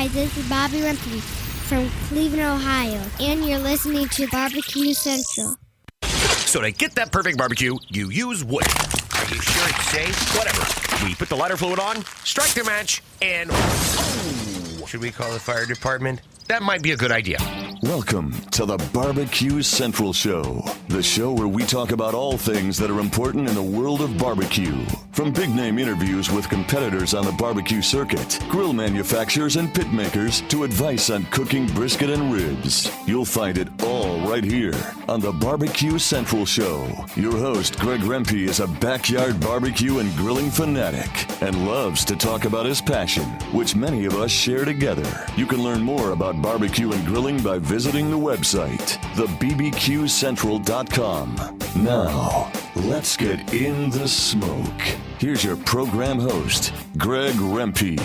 Hi, this is Bobby Rempe from Cleveland, Ohio, and you're listening to Barbecue Central. So to get that perfect barbecue, you use wood. Are you sure it's safe? Whatever. We put the lighter fluid on, strike the match, and... Oh, should we call the fire department? That might be a good idea. Welcome to the Barbecue Central Show, the show where we talk about all things that are important in the world of barbecue. From big-name interviews with competitors on the barbecue circuit, grill manufacturers and pit makers, to advice on cooking brisket and ribs. You'll find it all right here on the Barbecue Central Show. Your host, Greg Rempe, is a backyard barbecue and grilling fanatic and loves to talk about his passion, which many of us share together. You can learn more about barbecue and grilling by visiting the website, thebbqcentral.com. Now, let's get in the smoke. Here's your program host, Greg Rempe.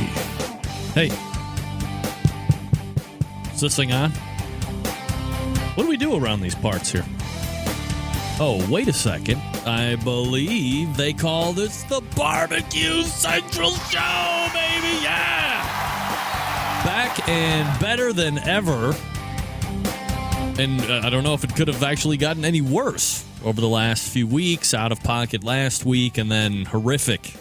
Hey, is this thing on? What do we do around these parts here? Oh, wait a second. I believe they call this the Barbecue Central Show, baby. Yeah! Back and better than ever. And I don't know if it could have actually gotten any worse over the last few weeks. Out of pocket last week, and then horrific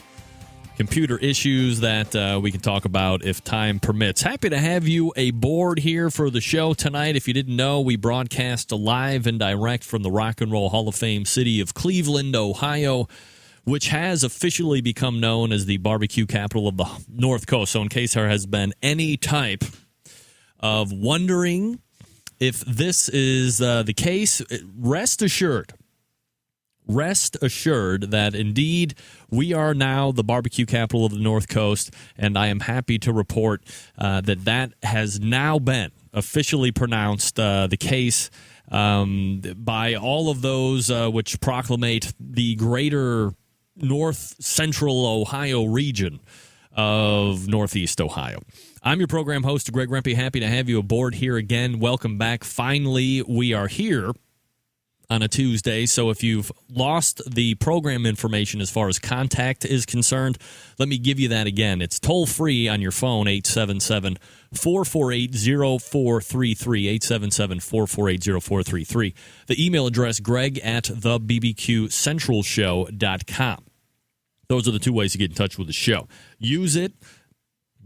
computer issues that we can talk about if time permits. Happy to have you aboard here for the show tonight. If you didn't know, we broadcast live and direct from the Rock and Roll Hall of Fame city of Cleveland, Ohio, which has officially become known as the barbecue capital of the North Coast. So in case there has been any type of wondering if this is the case, rest assured that indeed we are now the barbecue capital of the North Coast, and I am happy to report that has now been officially pronounced the case by all of those which proclamate the greater north central Ohio region of Northeast Ohio. I'm your program host, Greg Rempe. Happy to have you aboard here again. Welcome back. Finally, we are here on a Tuesday, so if you've lost the program information as far as contact is concerned, let me give you that again. It's toll-free on your phone, 877-448-0433, 877-448-0433. The email address, greg@thebbqcentralshow.com. Those are the two ways to get in touch with the show. Use it,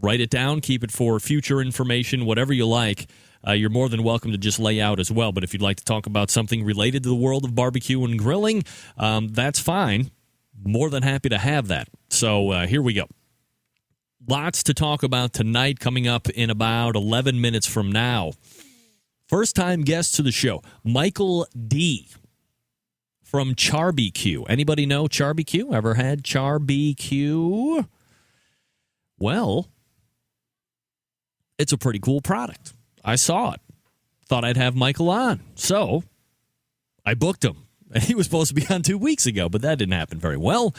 write it down, keep it for future information, whatever you like. You're more than welcome to just lay out as well. But if you'd like to talk about something related to the world of barbecue and grilling, that's fine. More than happy to have that. So here we go. Lots to talk about tonight, coming up in about 11 minutes from now. First-time guest to the show, Mikel D. from CharBQ. Anybody know CharBQ? Ever had CharBQ? Well, it's a pretty cool product. I saw it. Thought I'd have Mikel on. So I booked him. He was supposed to be on 2 weeks ago, but that didn't happen very well.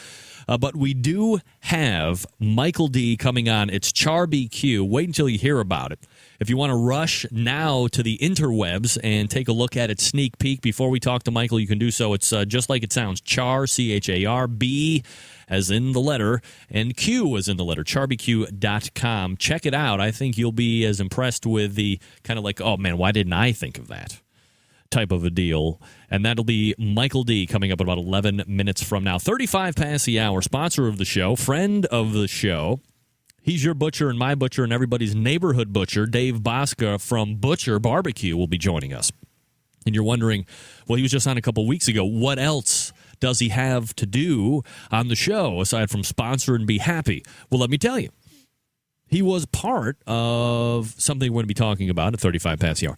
But we do have Mikel D coming on. It's CharBQ. Wait until you hear about it. If you want to rush now to the interwebs and take a look at its sneak peek before we talk to Mikel, you can do so. It's just like it sounds. Char, C-H-A-R, B as in the letter, and Q as in the letter, charbq.com. Check it out. I think you'll be as impressed with the kind of like, oh, man, why didn't I think of that type of a deal? And that'll be Mikel D coming up in about 11 minutes from now. 35 past the hour, sponsor of the show, friend of the show. He's your butcher and my butcher and everybody's neighborhood butcher. Dave Bouska from Butcher Barbecue will be joining us. And you're wondering, well, he was just on a couple weeks ago. What else does he have to do on the show aside from sponsor and be happy? Well, let me tell you. He was part of something we're going to be talking about at 35 past the hour.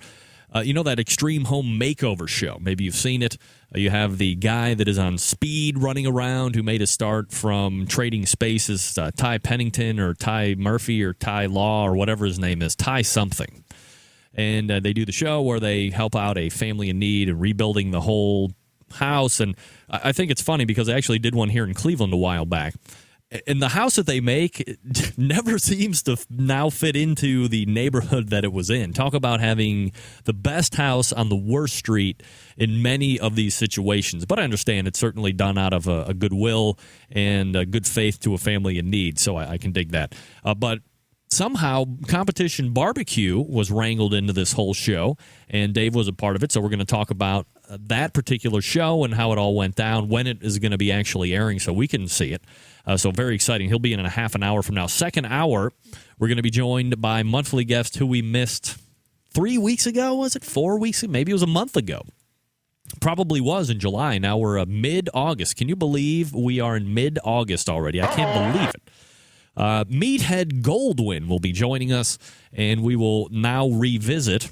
You know that Extreme Home Makeover show? Maybe you've seen it. You have the guy that is on speed running around who made a start from Trading Spaces, Ty Pennington or Ty Murphy or Ty Law or whatever his name is, Ty something. And they do the show where they help out a family in need and rebuilding the whole house. And I think it's funny because I actually did one here in Cleveland a while back. And the house that they make never seems to now fit into the neighborhood that it was in. Talk about having the best house on the worst street in many of these situations. But I understand it's certainly done out of a goodwill and a good faith to a family in need, so I can dig that. But somehow Competition Barbecue was wrangled into this whole show, and Dave was a part of it. So we're going to talk about that particular show and how it all went down, when it is going to be actually airing so we can see it. So very exciting. He'll be in a half an hour from now. Second hour, we're going to be joined by monthly guest who we missed 3 weeks ago. Was it 4 weeks? Maybe it was a month ago. Probably was in July. Now we're mid-August. Can you believe we are in mid-August already? I can't believe it. Meathead Goldwyn will be joining us, and we will now revisit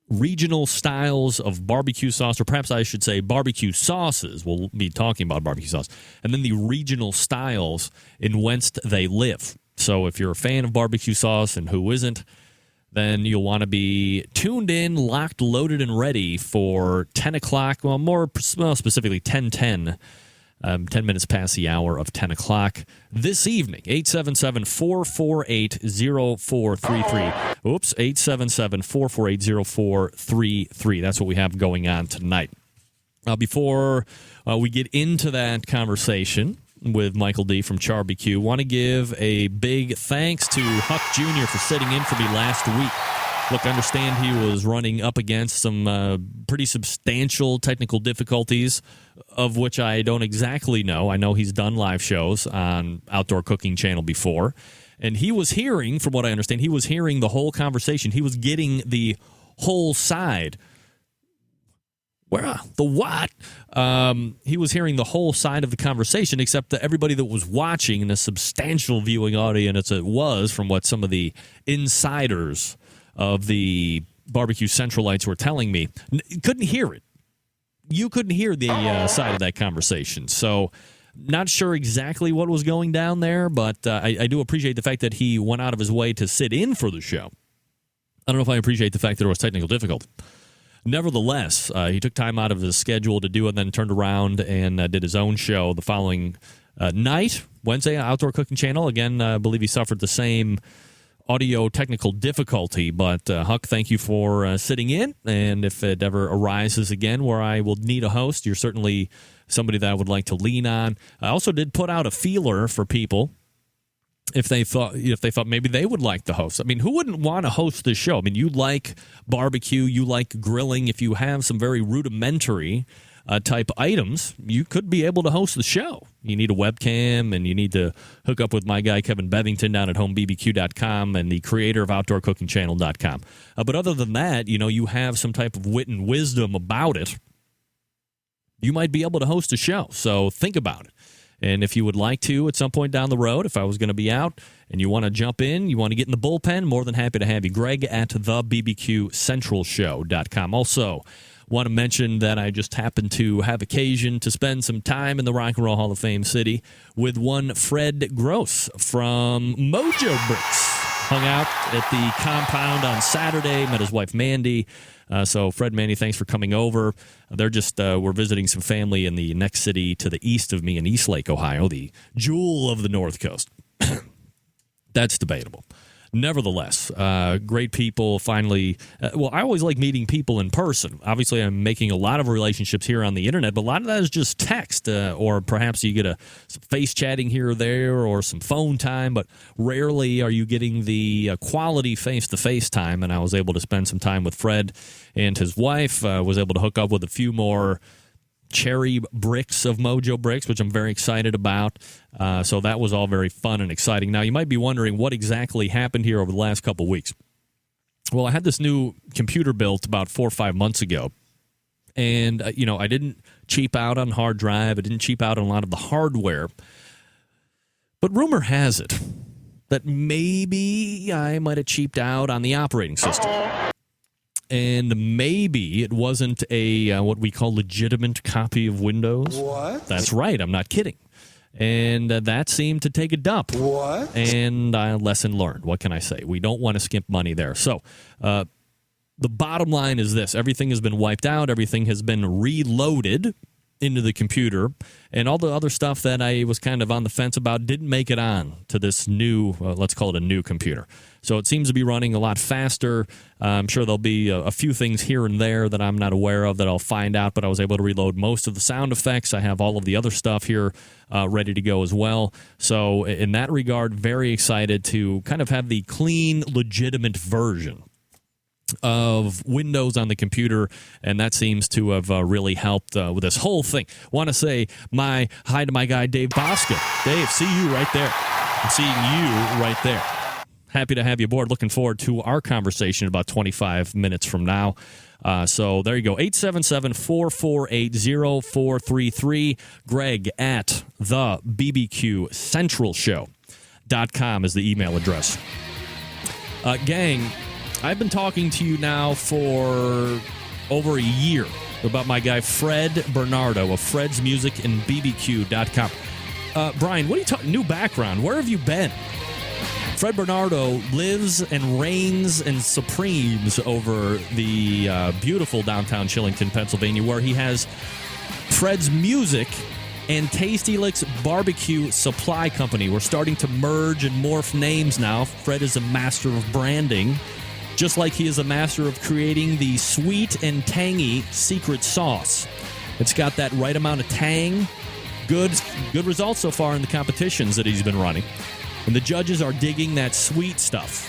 regional styles of barbecue sauce, or perhaps I should say barbecue sauces. We'll be talking about barbecue sauce, and then the regional styles in whence they live. So if you're a fan of barbecue sauce, and who isn't, then you'll want to be tuned in, locked, loaded, and ready for 10 o'clock, well, more specifically 10:10, 10 minutes past the hour of 10 o'clock this evening. 877-448-0433. Oops, 877-448-0433. That's what we have going on tonight. Before we get into that conversation with Michael D. from CharBQ, want to give a big thanks to Huck Jr. for sitting in for me last week. Look, I understand he was running up against some pretty substantial technical difficulties, of which I don't exactly know. I know he's done live shows on Outdoor Cooking Channel before, and he was hearing, from what I understand, he was hearing the whole conversation. He was getting the whole side. Where? The what? He was hearing the whole side of the conversation, except that everybody that was watching, in a substantial viewing audience it was, from what some of the insiders of the Barbecue Centralites were telling me, couldn't hear it. You couldn't hear the side of that conversation. So not sure exactly what was going down there, but I do appreciate the fact that he went out of his way to sit in for the show. I don't know if I appreciate the fact that there was technical difficulty. Nevertheless, he took time out of his schedule to do it, and then turned around and did his own show the following night, Wednesday, Outdoor Cooking Channel. Again, I believe he suffered the same audio technical difficulty, but Huck, thank you for sitting in, and if it ever arises again where I will need a host, you're certainly somebody that I would like to lean on. I also did put out a feeler for people if they thought maybe they would like the host. I mean, who wouldn't want to host this show? I mean, you like barbecue, you like grilling. If you have some very rudimentary type items, you could be able to host the show. You need a webcam, and you need to hook up with my guy Kevin Bevington down at homebbq.com and the creator of outdoorcookingchannel.com. But other than that, you have some type of wit and wisdom about it, you might be able to host a show. So think about it. And if you would like to at some point down the road, if I was going to be out and you want to jump in, you want to get in the bullpen, more than happy to have you. Greg at thebbqcentralshow.com. Also, want to mention that I just happened to have occasion to spend some time in the Rock and Roll Hall of Fame city with one Fred Gross from Mojo Bricks. Hung out at the compound on Saturday, met his wife Mandy. So Fred, Mandy, thanks for coming over. They're just we're visiting some family in the next city to the east of me in Eastlake, Ohio, the jewel of the North Coast. That's debatable. Nevertheless, great people. Finally, I always like meeting people in person. Obviously, I'm making a lot of relationships here on the internet, but a lot of that is just text, or perhaps you get some face chatting here or there, or some phone time, but rarely are you getting the quality face-to-face time, and I was able to spend some time with Fred and his wife, was able to hook up with a few more cherry bricks of Mojo Bricks, which I'm very excited about. So that was all very fun and exciting. Now, you might be wondering what exactly happened here over the last couple of weeks. Well, I had this new computer built about 4 or 5 months ago, and I didn't cheap out on hard drive. I didn't cheap out on a lot of the hardware. But rumor has it that maybe I might have cheaped out on the operating system. And maybe it wasn't a what we call legitimate copy of Windows. What? That's right. I'm not kidding. And that seemed to take a dump. What? And lesson learned. What can I say? We don't want to skimp money there. So the bottom line is this. Everything has been wiped out. Everything has been reloaded into the computer, and all the other stuff that I was kind of on the fence about didn't make it on to this new, let's call it a new computer. So it seems to be running a lot faster. I'm sure there'll be a few things here and there that I'm not aware of that I'll find out, but I was able to reload most of the sound effects. I have all of the other stuff here ready to go as well. So in that regard, very excited to kind of have the clean, legitimate version of Windows on the computer, and that seems to have really helped with this whole thing. Want to say hi to my guy, Dave Bouska. Dave, see you right there. I'm seeing you right there. Happy to have you aboard. Looking forward to our conversation about 25 minutes from now. So there you go. 877-448-0433. Greg at thebbqcentralshow.com is the email address. Gang, I've been talking to you now for over a year about my guy Fred Bernardo of Fred's Music and BBQ.com. Brian, what are you talking? New background. Where have you been? Fred Bernardo lives and reigns and supremes over the beautiful downtown Shillington, Pennsylvania, where he has Fred's Music and Tasty Licks Barbecue Supply Company. We're starting to merge and morph names now. Fred is a master of branding, just like he is a master of creating the sweet and tangy secret sauce. It's got that right amount of tang. Good results so far in the competitions that he's been running. And the judges are digging that sweet stuff,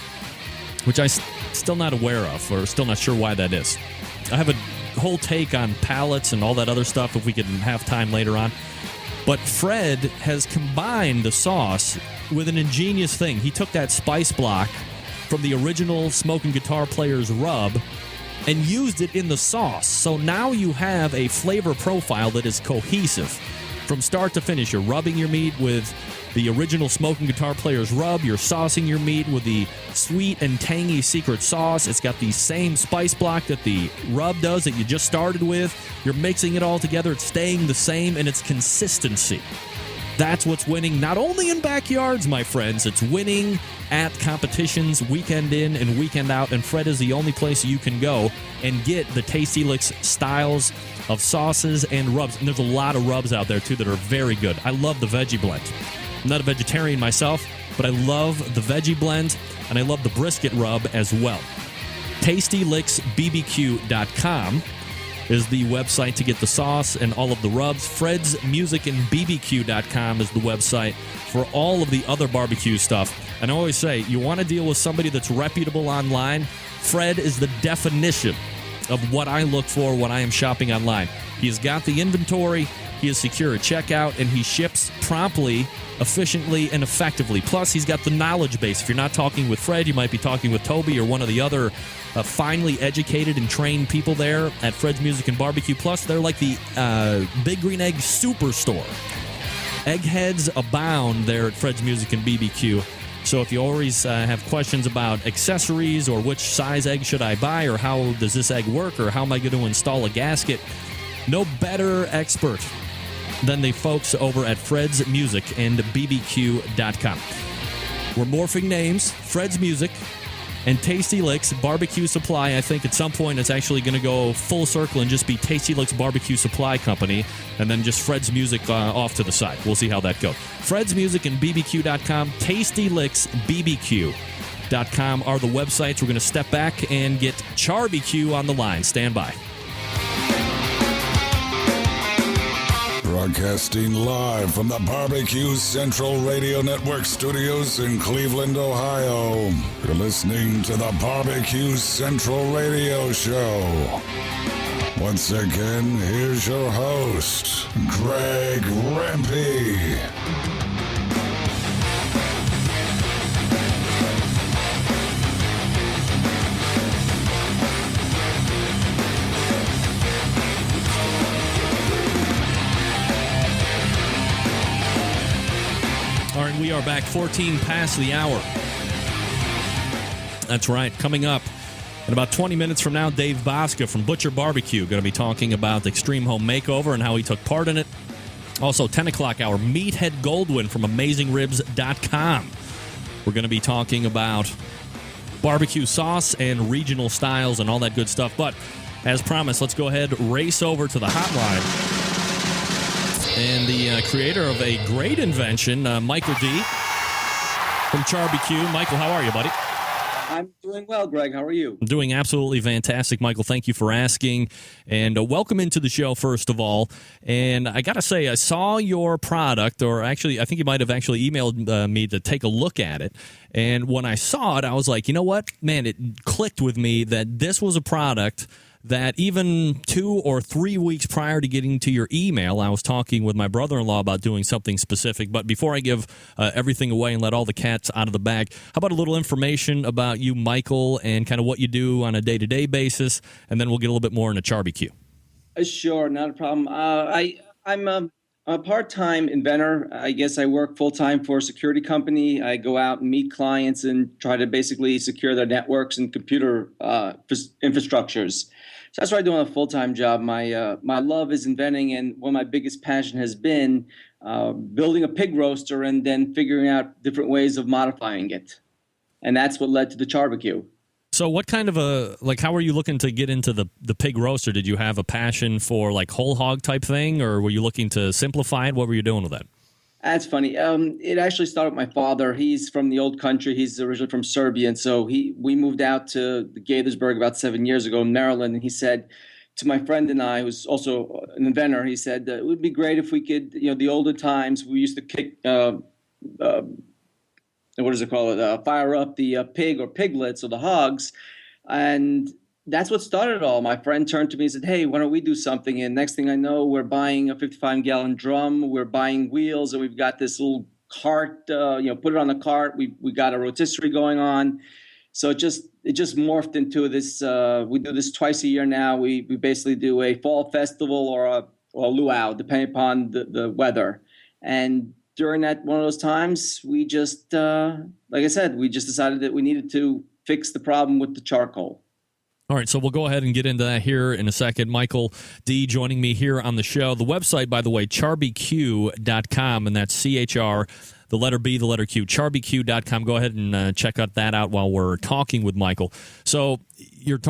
which I'm still not aware of, or still not sure why that is. I have a whole take on palettes and all that other stuff if we can have time later on. But Fred has combined the sauce with an ingenious thing. He took that spice block from the original Smoking Guitar Player's rub and used it in the sauce. So now you have a flavor profile that is cohesive. From start to finish, you're rubbing your meat with the original Smoking Guitar Player's rub. You're saucing your meat with the sweet and tangy secret sauce. It's got the same spice block that the rub does that you just started with. You're mixing it all together. It's staying the same, and it's consistency. That's what's winning, not only in backyards, my friends. It's winning at competitions weekend in and weekend out, and Fred is the only place you can go and get the Tasty Licks styles of sauces and rubs. And there's a lot of rubs out there, too, that are very good. I love the veggie blend. I'm not a vegetarian myself, but I love the veggie blend, and I love the brisket rub as well. TastyLicksBBQ.com is the website to get the sauce and all of the rubs. Fred's Music and BBQ.com is the website for all of the other barbecue stuff. And I always say, you want to deal with somebody that's reputable online, Fred is the definition of what I look for when I am shopping online. He's got the inventory, he is secure at checkout, and he ships promptly, efficiently, and effectively. Plus, he's got the knowledge base. If you're not talking with Fred, you might be talking with Toby or one of the other finely educated and trained people there at Fred's Music and Barbecue. Plus, they're like the Big Green Egg Superstore. Eggheads abound there at Fred's Music and BBQ. So if you always have questions about accessories or which size egg should I buy or how does this egg work or how am I going to install a gasket, no better expert than the folks over at Fred's Music and BBQ.com. We're morphing names, Fred's Music and Tasty Licks Barbecue Supply. I think at some point it's actually going to go full circle and just be Tasty Licks Barbecue Supply Company and then just Fred's Music off to the side. We'll see how that goes. Fred's Music and BBQ.com, Tasty Licks BBQ.com are the websites. We're going to step back and get CharBQ on the line. Stand by. Broadcasting live from the Barbecue Central Radio Network studios in Cleveland, Ohio. You're listening to the Barbecue Central Radio Show. Once again, here's your host, Greg Rempe. All right, we are back 14 past the hour. That's right. Coming up in about 20 minutes from now, Dave Bouska from Butcher Barbecue going to be talking about the Extreme Home Makeover and how he took part in it. Also, 10 o'clock hour, Meathead Goldwyn from AmazingRibs.com. We're going to be talking about barbecue sauce and regional styles and all that good stuff. But as promised, let's go ahead, race over to the hotline. And the creator of a great invention, Michael D. from CharBQ. Michael, how are you, buddy? I'm doing well, Greg. How are you? I'm doing absolutely fantastic, Michael. Thank you for asking. And welcome into the show, first of all. And I got to say, I saw your product, or actually, I think you might have actually emailed me to take a look at it. And when I saw it, I was like, you know what? Man, it clicked with me that this was a product that even 2 or 3 weeks prior to getting to your email, I was talking with my brother-in-law about doing something specific. But before I give everything away and let all the cats out of the bag, how about a little information about you, Michael, and kind of what you do on a day-to-day basis, and then we'll get a little bit more into CharBQ. Sure, not a problem. I'm a part-time inventor. I guess I work full-time for a security company. I go out and meet clients and try to basically secure their networks and computer infrastructures. So that's what I do on a full-time job. My love is inventing, and one of my biggest passion has been building a pig roaster and then figuring out different ways of modifying it. And that's what led to the CharBQ. So what kind of how are you looking to get into the pig roaster? Did you have a passion for like whole hog type thing, or were you looking to simplify it? What were you doing with that? That's funny. It actually started with my father. He's from the old country. He's originally from Serbia. And so we moved out to Gaithersburg about 7 years ago in Maryland. And he said to my friend and I, who's also an inventor, he said, it would be great if we could, the older times, we used to kick, fire up the pig or piglets or the hogs. And that's what started it all. My friend turned to me and said, hey, why don't we do something? And next thing I know, we're buying a 55-gallon drum. We're buying wheels, and we've got this little cart, put it on the cart. We got a rotisserie going on. So it just morphed into this. We do this twice a year now. We basically do a fall festival or a luau, depending upon the weather. And during that one of those times, we just, like I said, we just decided that we needed to fix the problem with the charcoal. All right, so we'll go ahead and get into that here in a second. Michael D. joining me here on the show. The website, by the way, charbq.com, and that's CHR, the letter B, the letter Q, charbq.com. Go ahead and check that out while we're talking with Michael. So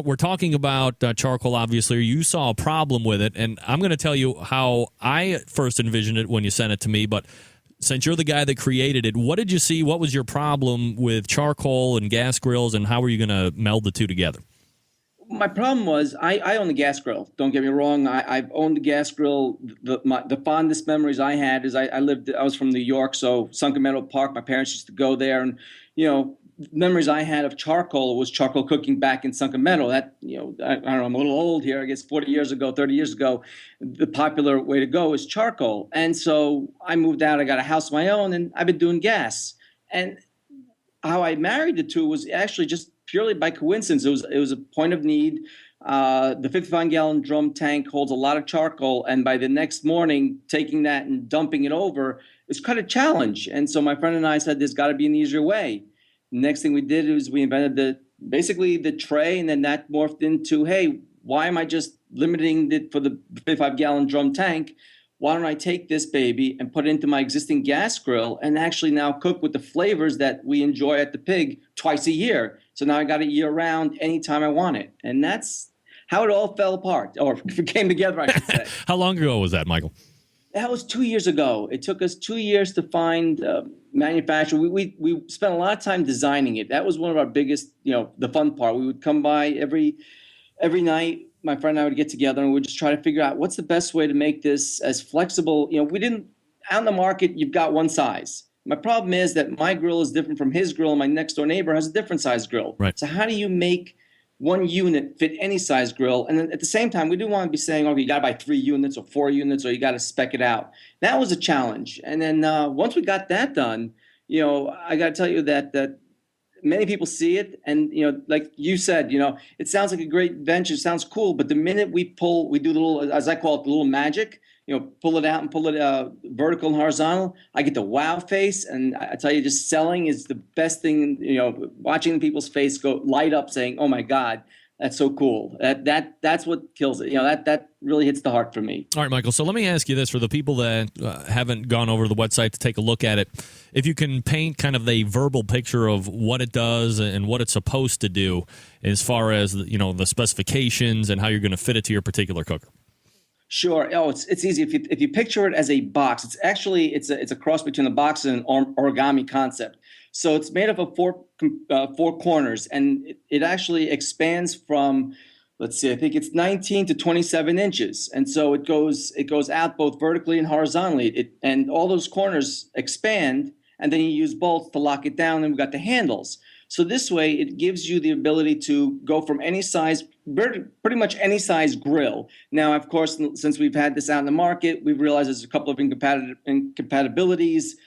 we're talking about charcoal, obviously. You saw a problem with it, and I'm going to tell you how I first envisioned it when you sent it to me, but since you're the guy that created it, what did you see? What was your problem with charcoal and gas grills, and how were you going to meld the two together? My problem was I own the gas grill. Don't get me wrong. I've owned the gas grill. The fondest memories I had is I was from New York, so Sunken Meadow Park. My parents used to go there, and memories I had of charcoal was charcoal cooking back in Sunken Meadow. That I don't know. I'm a little old here. I guess 40 years ago, 30 years ago, the popular way to go is charcoal. And so I moved out. I got a house of my own, and I've been doing gas. And how I married the two was actually just purely by coincidence. It was a point of need. The 55-gallon drum tank holds a lot of charcoal, and by the next morning, taking that and dumping it over is quite a challenge. And so my friend and I said, there's got to be an easier way. Next thing we did was we invented basically the tray, and then that morphed into, hey, why am I just limiting it for the 55-gallon drum tank? Why don't I take this baby and put it into my existing gas grill and actually now cook with the flavors that we enjoy at the Pig twice a year? So now I got it year round anytime I want it. And that's how it all fell apart, or came together, I should say. How long ago was that, Michael? That was 2 years ago. It took us 2 years to find manufacturer. We spent a lot of time designing it. That was one of our biggest, the fun part. We would come by every night. My friend and I would get together and we'd just try to figure out what's the best way to make this as flexible. We didn't, out in the market, you've got one size. My problem is that my grill is different from his grill, and my next door neighbor has a different size grill. Right. So how do you make one unit fit any size grill? And then at the same time, we didn't want to be saying, okay, you got to buy 3 units or 4 units, or you got to spec it out. That was a challenge. And then once we got that done, I got to tell you that many people see it, and like you said, it sounds like a great venture, sounds cool, but the minute we do the little, as I call it, the little magic, pull it out and pull it vertical and horizontal, I get the wow face, and I tell you, just selling is the best thing. Watching people's face go light up, saying, "Oh my God, that's so cool." That's what kills it. That really hits the heart for me. All right, Michael. So let me ask you this: for the people that haven't gone over to the website to take a look at it, if you can paint kind of a verbal picture of what it does and what it's supposed to do, as far as the specifications and how you're going to fit it to your particular cooker. Sure. Oh, it's easy. If you picture it as a box, it's a cross between a box and an origami concept. So it's made up of four corners, and it actually expands from, let's see, I think it's 19 to 27 inches. And so it goes out both vertically and horizontally. And all those corners expand, and then you use bolts to lock it down, and we've got the handles. So this way, it gives you the ability to go from any size, pretty much any size grill. Now, of course, since we've had this out in the market, we've realized there's a couple of incompatibilities.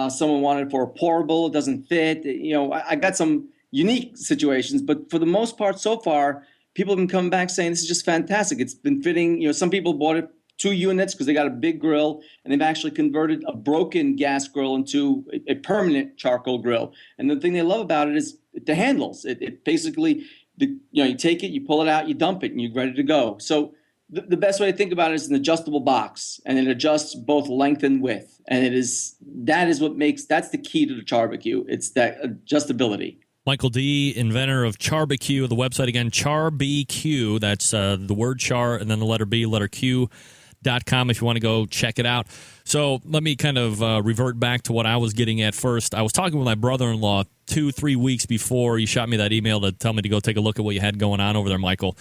Someone wanted it for a pourable, it doesn't fit. I got some unique situations, but for the most part so far, people have been coming back saying this is just fantastic. It's been fitting. Some people bought it 2 units because they got a big grill, and they've actually converted a broken gas grill into a permanent charcoal grill. And the thing they love about it is the handles. It basically, you take it, you pull it out, you dump it, and you're ready to go. So the best way to think about it is an adjustable box, and it adjusts both length and width. And that's the key to the CharBQ. It's that adjustability. Michael D., inventor of CharBQ. The website again, CharBQ. That's the word char and then the letter B, letter Q.com if you want to go check it out. So let me kind of revert back to what I was getting at first. I was talking with my brother-in-law 2-3 weeks before you shot me that email to tell me to go take a look at what you had going on over there, Michael.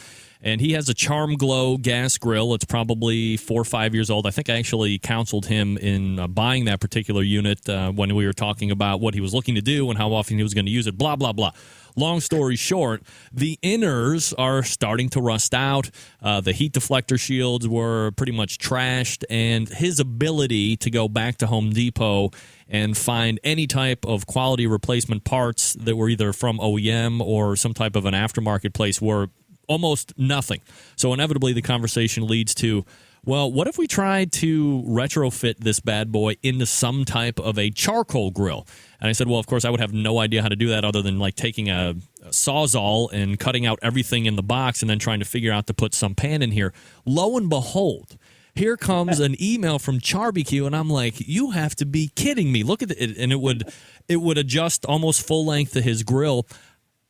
And he has a Charm Glow gas grill. It's probably 4 or 5 years old. I think I actually counseled him in buying that particular unit when we were talking about what he was looking to do and how often he was going to use it, blah, blah, blah. Long story short, the inners are starting to rust out. The heat deflector shields were pretty much trashed, and his ability to go back to Home Depot and find any type of quality replacement parts that were either from OEM or some type of an aftermarket place were almost nothing. So inevitably the conversation leads to, well, what if we tried to retrofit this bad boy into some type of a charcoal grill? And I said, well, of course, I would have no idea how to do that other than like taking a Sawzall and cutting out everything in the box and then trying to figure out to put some pan in here. Lo and behold, here comes an email from CharBQ, and I'm like, you have to be kidding me. Look at it. And it would adjust almost full length to his grill.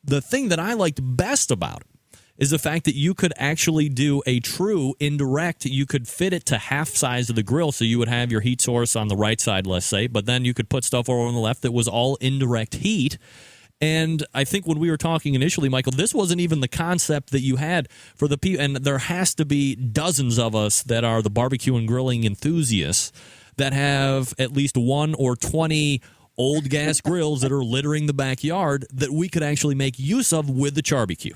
The thing that I liked best about it is the fact that you could actually do a true indirect. You could fit it to half size of the grill, so you would have your heat source on the right side, let's say, but then you could put stuff over on the left that was all indirect heat. And I think when we were talking initially, Michael, this wasn't even the concept that you had for the people, and there has to be dozens of us that are the barbecue and grilling enthusiasts that have at least 1 or 20 old gas grills that are littering the backyard that we could actually make use of with the CharBQ.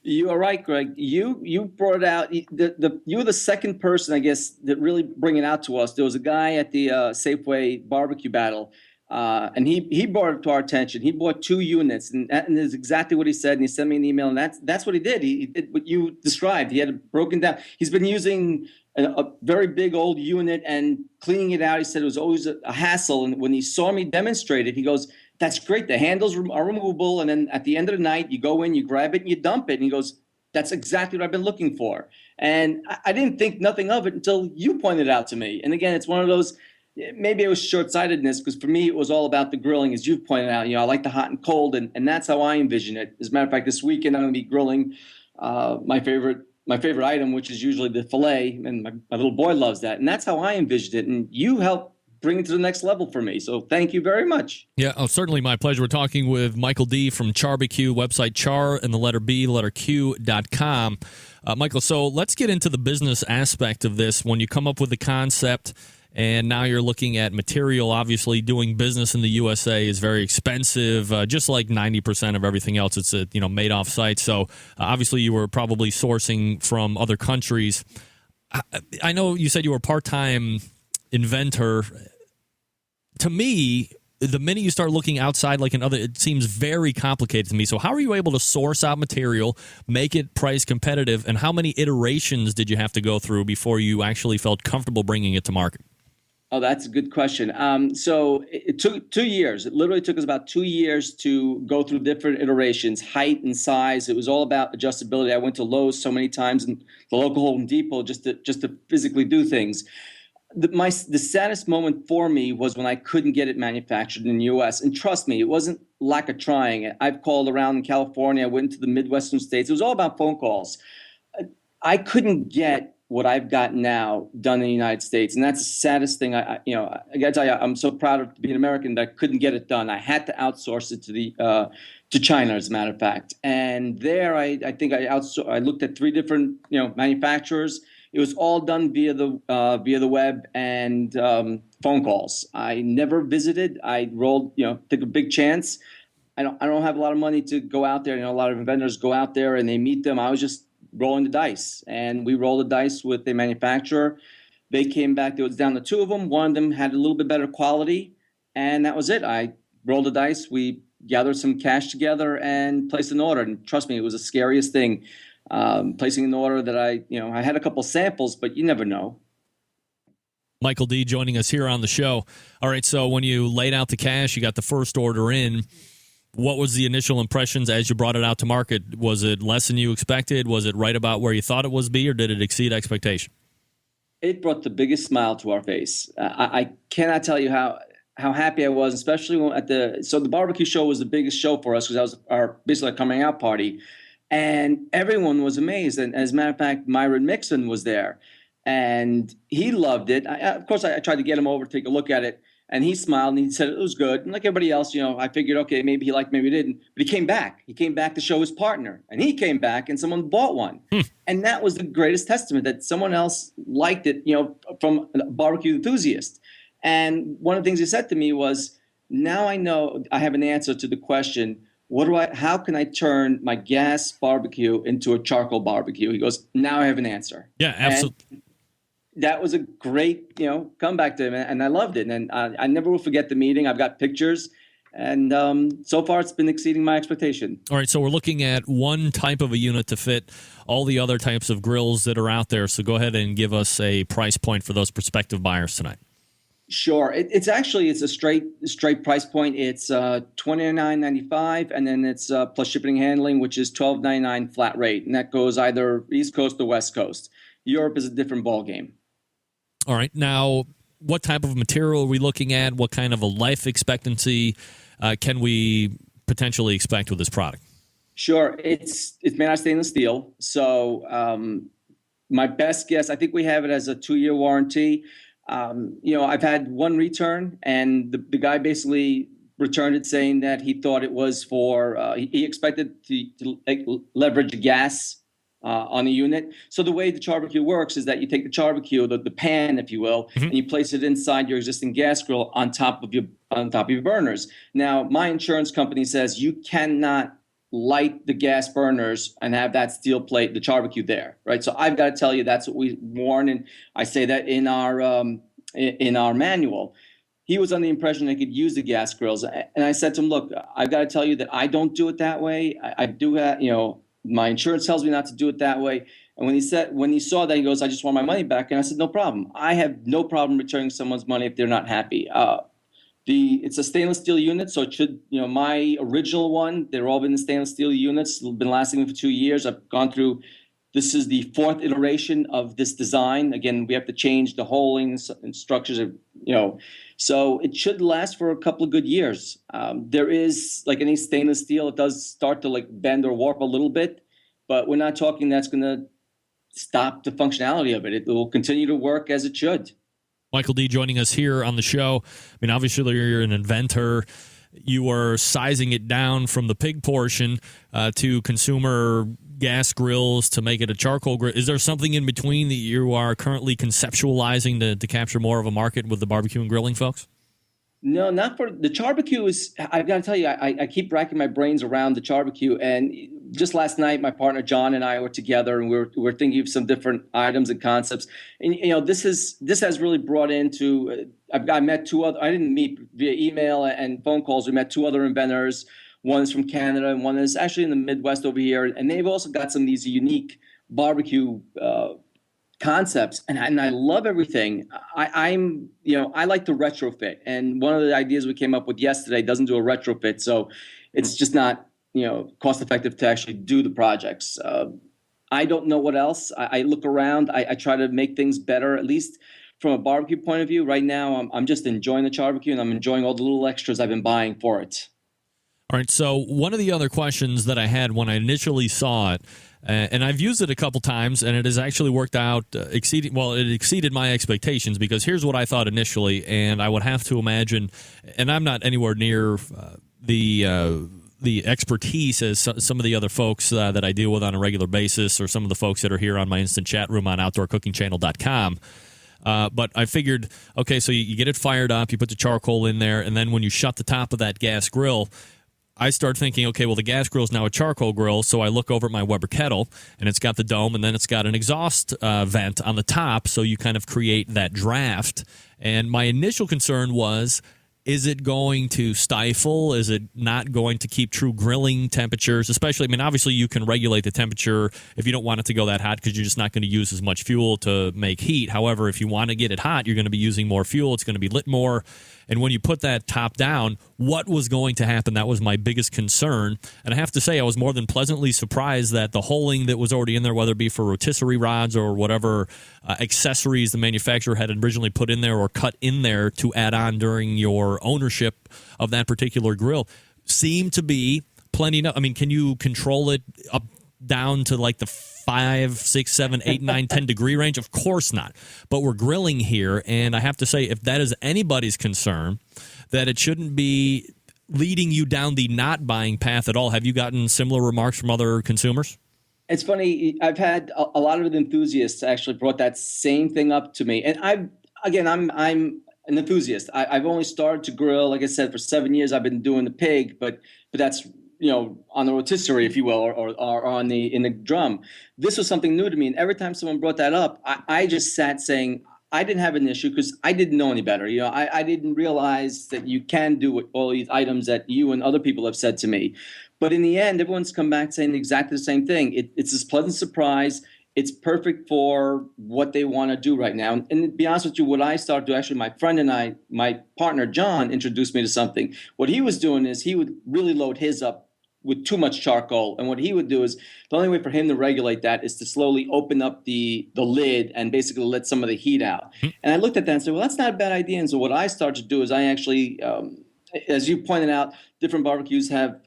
You are right, Greg. You brought it out. You were the second person, I guess, that really bring it out to us. There was a guy at the Safeway barbecue battle, and he brought it to our attention. He bought 2 units, and is exactly what he said. And he sent me an email, and that's what he did. He did what you described. He had it broken down. He's been using a very big old unit and cleaning it out. He said it was always a hassle. And when he saw me demonstrate it, he goes, "That's great. The handles are removable. And then at the end of the night, you go in, you grab it, and you dump it." And he goes, "That's exactly what I've been looking for." And I didn't think nothing of it until you pointed it out to me. And again, it's one of those, maybe it was short-sightedness, because for me, it was all about the grilling, as you've pointed out. I like the hot and cold, and that's how I envision it. As a matter of fact, this weekend, I'm going to be grilling my favorite item, which is usually the filet, and my little boy loves that. And that's how I envisioned it. And you helped bring it to the next level for me. So thank you very much. Yeah, certainly my pleasure. We're talking with Michael D. from CharBQ, website char and the letter B, letter Q.com. Michael, so let's get into the business aspect of this. When you come up with the concept and now you're looking at material, obviously doing business in the USA is very expensive, just like 90% of everything else. It's made off site. So obviously you were probably sourcing from other countries. I know you said you were a part-time inventor. To me, the minute you start looking outside like another, it seems very complicated to me. So how are you able to source out material, make it price competitive, and how many iterations did you have to go through before you actually felt comfortable bringing it to market? Oh, that's a good question. So it took 2 years. It literally took us about 2 years to go through different iterations, height and size. It was all about adjustability. I went to Lowe's so many times and the local Home Depot just to physically do things. The saddest moment for me was when I couldn't get it manufactured in the U.S. And trust me, it wasn't lack of trying. I've called around in California. I went to the Midwestern states. It was all about phone calls. I couldn't get what I've got now done in the United States. And that's the saddest thing. I got to tell you, I'm so proud of being American that I couldn't get it done. I had to outsource it to China, as a matter of fact. And there, I think I looked at 3 different manufacturers. It was all done via the web and phone calls. I never visited. I took a big chance. I don't have a lot of money to go out there. A lot of vendors go out there and they meet them. I was just rolling the dice, and we rolled the dice with the manufacturer. They came back. It was down to 2 of them. One of them had a little bit better quality, and that was it. I rolled the dice. We gathered some cash together and placed an order. And trust me, it was the scariest thing, placing an order that I had a couple samples, but you never know. Michael D. joining us here on the show. All right, so when you laid out the cash, you got the first order in. What was the initial impressions as you brought it out to market? Was it less than you expected? Was it right about where you thought it was be, or did it exceed expectation? It brought the biggest smile to our face. I cannot tell you how happy I was, especially the barbecue show was the biggest show for us, because that was our basically our coming out party, and everyone was amazed. And as a matter of fact, Myron Mixon was there, and he loved it. Of course, I tried to get him over to take a look at it. And he smiled and he said it was good. And like everybody else, I figured, okay, maybe he liked, maybe he didn't. But he came back. He came back to show his partner. And he came back and someone bought one. And that was the greatest testament that someone else liked it, from a barbecue enthusiast. And one of the things he said to me was, now I know I have an answer to the question, how can I turn my gas barbecue into a charcoal barbecue? He goes, now I have an answer. Yeah, absolutely. And that was a great, comeback to him, and I loved it. And I never will forget the meeting. I've got pictures, and so far it's been exceeding my expectation. All right, so we're looking at one type of a unit to fit all the other types of grills that are out there. So go ahead and give us a price point for those prospective buyers tonight. Sure, it's a straight price point. It's $29.95, and then it's plus shipping and handling, which is $12.99 flat rate, and that goes either East Coast or West Coast. Europe is a different ball game. All right. Now, what type of material are we looking at? What kind of a life expectancy can we potentially expect with this product? Sure. It's made out of stainless steel. So my best guess, I think we have it as a 2-year warranty. I've had one return, and the guy basically returned it saying that he thought it was for, he expected to leverage gas on the unit. So the way the CharBQ works is that you take the CharBQ, the pan, if you will, and you place it inside your existing gas grill on top of your burners. Now, my insurance company says you cannot light the gas burners and have that steel plate, the CharBQ there, right? So I've got to tell you that's what we warn, and I say that in our manual. He was under the impression I could use the gas grills, and I said to him, "Look, I've got to tell you that I don't do it that way. I do that, my insurance tells me not to do it that way." And when he saw that, he goes, "I just want my money back." And I said, "No problem. I have no problem returning someone's money if they're not happy." It's a stainless steel unit, so it should, my original one, they're all been the stainless steel units, been lasting me for 2 years. I've gone through, this is the 4th iteration of this design. Again, we have to change the holdings and structures, so it should last for a couple of good years. There is, like any stainless steel, it does start to bend or warp a little bit, but we're not talking that's going to stop the functionality of it. It will continue to work as it should. Michael D. joining us here on the show. I mean, obviously you're an inventor. You are sizing it down from the pig portion to consumer gas grills to make it a charcoal grill. Is there something in between that you are currently conceptualizing to capture more of a market with the barbecue and grilling folks? No, not for the CharBQ. I've got to tell you, I keep racking my brains around the CharBQ. And just last night, my partner John and I were together, and we're thinking of some different items and concepts. And this has really brought into. I met 2 other. I didn't meet via email and phone calls. We met 2 other inventors. One is from Canada, and one is actually in the Midwest over here. And they've also got some of these unique barbecue concepts, and I love everything. I like to retrofit, and one of the ideas we came up with yesterday doesn't do a retrofit, so it's just not cost effective to actually do the projects. I don't know what else. I look around. I try to make things better, at least from a barbecue point of view. Right now, I'm just enjoying the CharBQ, and I'm enjoying all the little extras I've been buying for it. All All right, so one of the other questions that I had when I initially saw it, and I've used it a couple times, and it has actually worked out, it exceeded my expectations, because here's what I thought initially, and I would have to imagine, and I'm not anywhere near the expertise as some of the other folks that I deal with on a regular basis, or some of the folks that are here on my instant chat room on OutdoorCookingChannel.com. But I figured, okay, so you get it fired up, you put the charcoal in there, and then when you shut the top of that gas grill, I start thinking, okay, well, the gas grill is now a charcoal grill, so I look over at my Weber kettle, and it's got the dome, and then it's got an exhaust vent on the top, so you kind of create that draft. And my initial concern was, is it going to stifle? Is it not going to keep true grilling temperatures? Especially, I mean, obviously you can regulate the temperature if you don't want it to go that hot, because you're just not going to use as much fuel to make heat. However, if you want to get it hot, you're going to be using more fuel. It's going to be lit more. And when you put that top down, what was going to happen? That was my biggest concern. And I have to say, I was more than pleasantly surprised that the holing that was already in there, whether it be for rotisserie rods or whatever accessories the manufacturer had originally put in there or cut in there to add on during your ownership of that particular grill, seemed to be plenty enough. I mean, can you control it up down to like the 5, 6, 7, 8, 9, 10 degree range? Of course not. But we're grilling here, and I have to say, if that is anybody's concern, that it shouldn't be leading you down the not buying path at all. Have you gotten similar remarks from other consumers? It's funny. I've had a lot of enthusiasts actually brought that same thing up to me, and I'm an enthusiast. I've only started to grill, like I said, for 7 years. I've been doing the pig, but that's, you know, on the rotisserie, if you will, or on in the drum. This was something new to me, and every time someone brought that up, I just sat saying I didn't have an issue because I didn't know any better. You know, I didn't realize that you can do all these items that you and other people have said to me. But in the end, everyone's come back saying exactly the same thing. It's this pleasant surprise. It's perfect for what they want to do right now. And to be honest with you, what I started to actually, my friend and I, my partner, John, introduced me to something. What he was doing is he would really load his up with too much charcoal. And what he would do is the only way for him to regulate that is to slowly open up the lid and basically let some of the heat out. And I looked at that and said, well, that's not a bad idea. And so what I started to do is I actually, as you pointed out, different barbecues have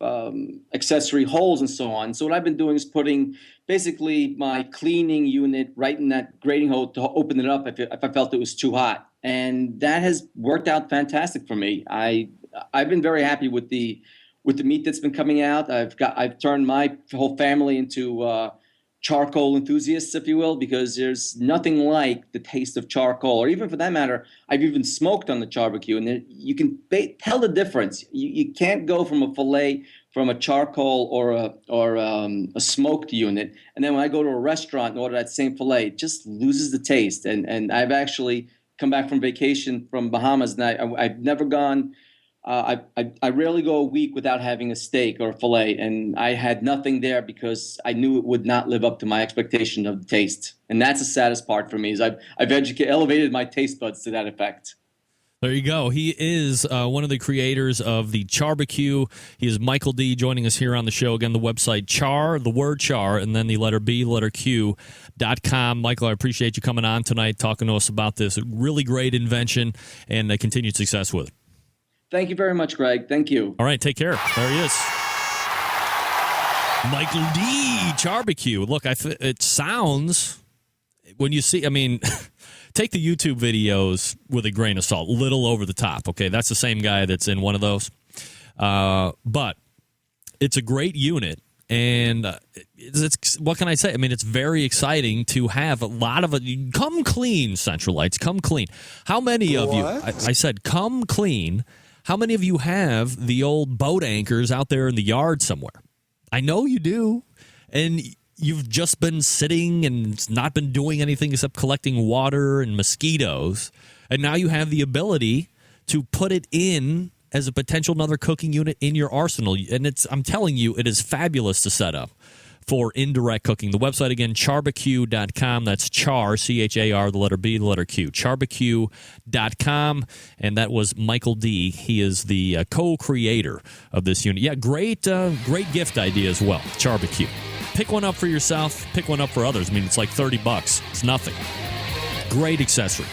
accessory holes and so on. So what I've been doing is putting basically my cleaning unit right in that grating hole to open it up if I felt it was too hot. And that has worked out fantastic for me. I've been very happy with the meat that's been coming out. I've turned my whole family into charcoal enthusiasts, if you will, because there's nothing like the taste of charcoal, or even for that matter, I've even smoked on the CharBQ, and you can tell the difference. You can't go from a fillet from a charcoal or a smoked unit, and then when I go to a restaurant and order that same fillet, it just loses the taste. And I've actually come back from vacation from Bahamas, and I've never gone. I rarely go a week without having a steak or a fillet, and I had nothing there because I knew it would not live up to my expectation of the taste. And that's the saddest part for me, is I've elevated my taste buds to that effect. There you go. He is one of the creators of the CharBQ. He is Mikel D, joining us here on the show. Again, the website the word char, and then the letter B, letter Q.com. Mikel, I appreciate you coming on tonight, talking to us about this really great invention, and continued success with it. Thank you very much, Greg. Thank you. All right, take care. There he is. Mikel D, CharBQ. Look, it sounds, when you see, I mean, take the YouTube videos with a grain of salt, little over the top. Okay, that's the same guy that's in one of those. But it's a great unit. And what can I say? I mean, it's very exciting to have a lot of it. Come clean, Centralites. Come clean. How many of you, I said, come clean. How many of you have the old boat anchors out there in the yard somewhere? I know you do. And you've just been sitting and not been doing anything except collecting water and mosquitoes. And now you have the ability to put it in as a potential another cooking unit in your arsenal. And I'm telling you, it is fabulous to set up for indirect cooking. The website, again, charbq.com. That's char, C-H-A-R, the letter B, the letter Q. charbq.com. And that was Mikel D. He is the co-creator of this unit. Yeah, great gift idea as well, CharBQ. Pick one up for yourself. Pick one up for others. I mean, it's like $30. It's nothing. Great accessory.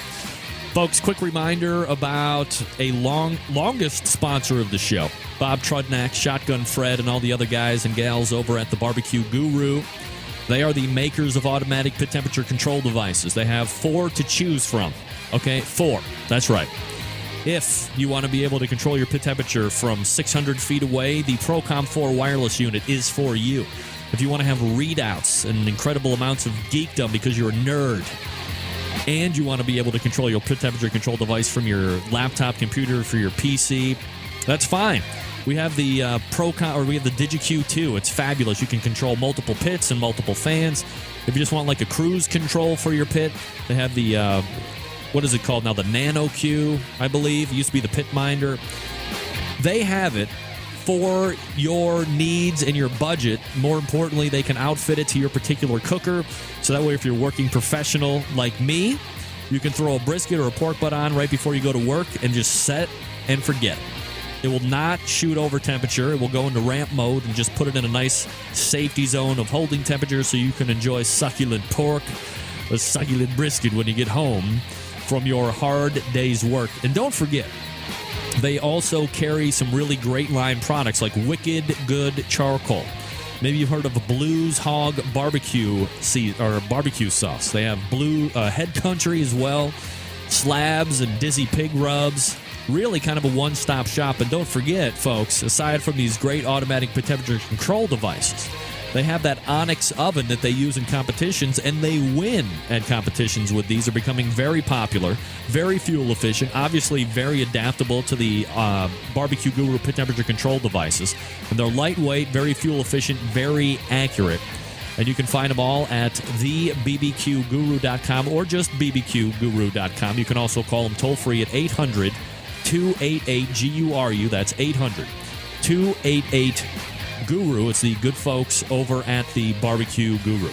Folks, quick reminder about a longest sponsor of the show, Bob Trudnak, Shotgun Fred, and all the other guys and gals over at the Barbecue Guru. They are the makers of automatic pit temperature control devices. They have 4 to choose from. Okay, 4. That's right. If you want to be able to control your pit temperature from 600 feet away, the Procom 4 wireless unit is for you. If you want to have readouts and incredible amounts of geekdom because you're a nerd, and you want to be able to control your pit temperature control device from your laptop computer for your PC, that's fine. We have the we have the DigiQ 2. It's fabulous. You can control multiple pits and multiple fans. If you just want like a cruise control for your pit, they have the what is it called now? The Nano Q, I believe. It used to be the Pit Minder. They have it for your needs and your budget. More importantly, they can outfit it to your particular cooker. So that way, if you're working professional like me, you can throw a brisket or a pork butt on right before you go to work and just set and forget. It will not shoot over temperature. It will go into ramp mode and just put it in a nice safety zone of holding temperature so you can enjoy succulent pork or succulent brisket when you get home from your hard day's work. And don't forget, they also carry some really great line products like Wicked Good Charcoal. Maybe you've heard of a Blues Hog barbecue barbecue sauce. They have Blue Head Country as well, slabs and Dizzy Pig rubs. Really kind of a one-stop shop. And don't forget, folks, aside from these great automatic pit temperature control devices, they have that Onyx oven that they use in competitions, and they win at competitions with these. They're becoming very popular, very fuel efficient, obviously very adaptable to the Barbecue Guru pit temperature control devices. And they're lightweight, very fuel efficient, very accurate. And you can find them all at thebbqguru.com or just bbqguru.com. You can also call them toll-free at 800-288-GURU. That's 800-288-GURU. It's the good folks over at the Barbecue Guru.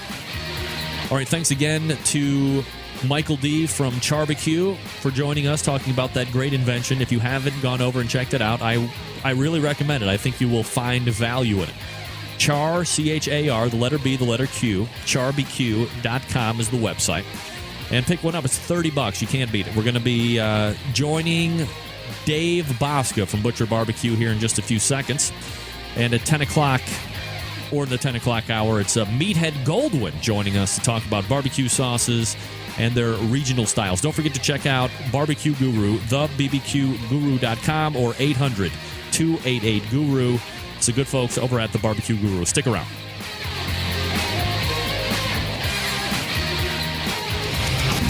All right, thanks again to Michael D. from CharBQ for joining us, talking about that great invention. If you haven't gone over and checked it out, I really recommend it. I think you will find value in it. Char, C-H-A-R, the letter B, the letter Q, charbq.com is the website. And pick one up. It's $30. You can't beat it. We're going to be joining Dave Bouska from Butcher Barbecue here in just a few seconds. And at 10 o'clock, or in the 10 o'clock hour, it's Meathead Goldwyn joining us to talk about barbecue sauces and their regional styles. Don't forget to check out Barbecue Guru, thebbqguru.com or 800-288-GURU. It's the good folks over at the Barbecue Guru. Stick around.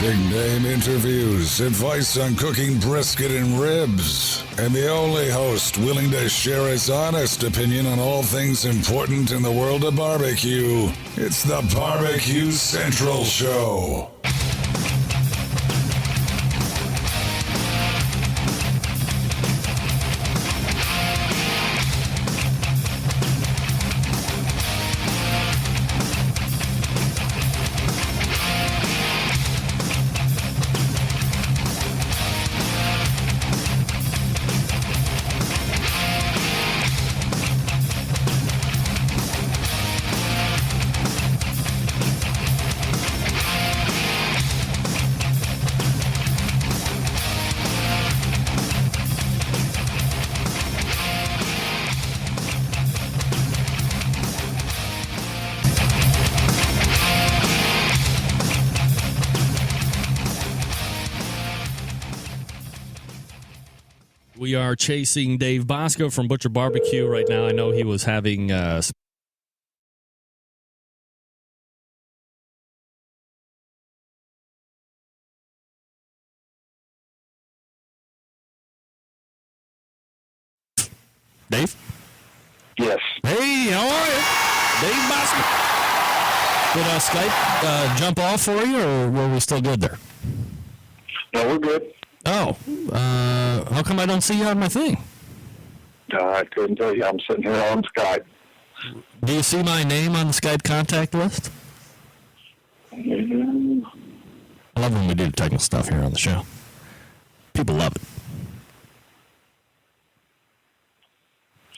Big name interviews, advice on cooking brisket and ribs, and the only host willing to share his honest opinion on all things important in the world of barbecue. It's the Barbecue Central Show. We are chasing Dave Bouska from Butcher Barbecue right now. I know he was having Dave? Yes. Hey, how are you? Dave Bouska. Did Skype jump off for you, or were we still good there? No, we're good. Oh, how come I don't see you on my thing? I couldn't tell you. I'm sitting here on Skype. Do you see my name on the Skype contact list? Mm-hmm. I love when we do technical stuff here on the show. People love it.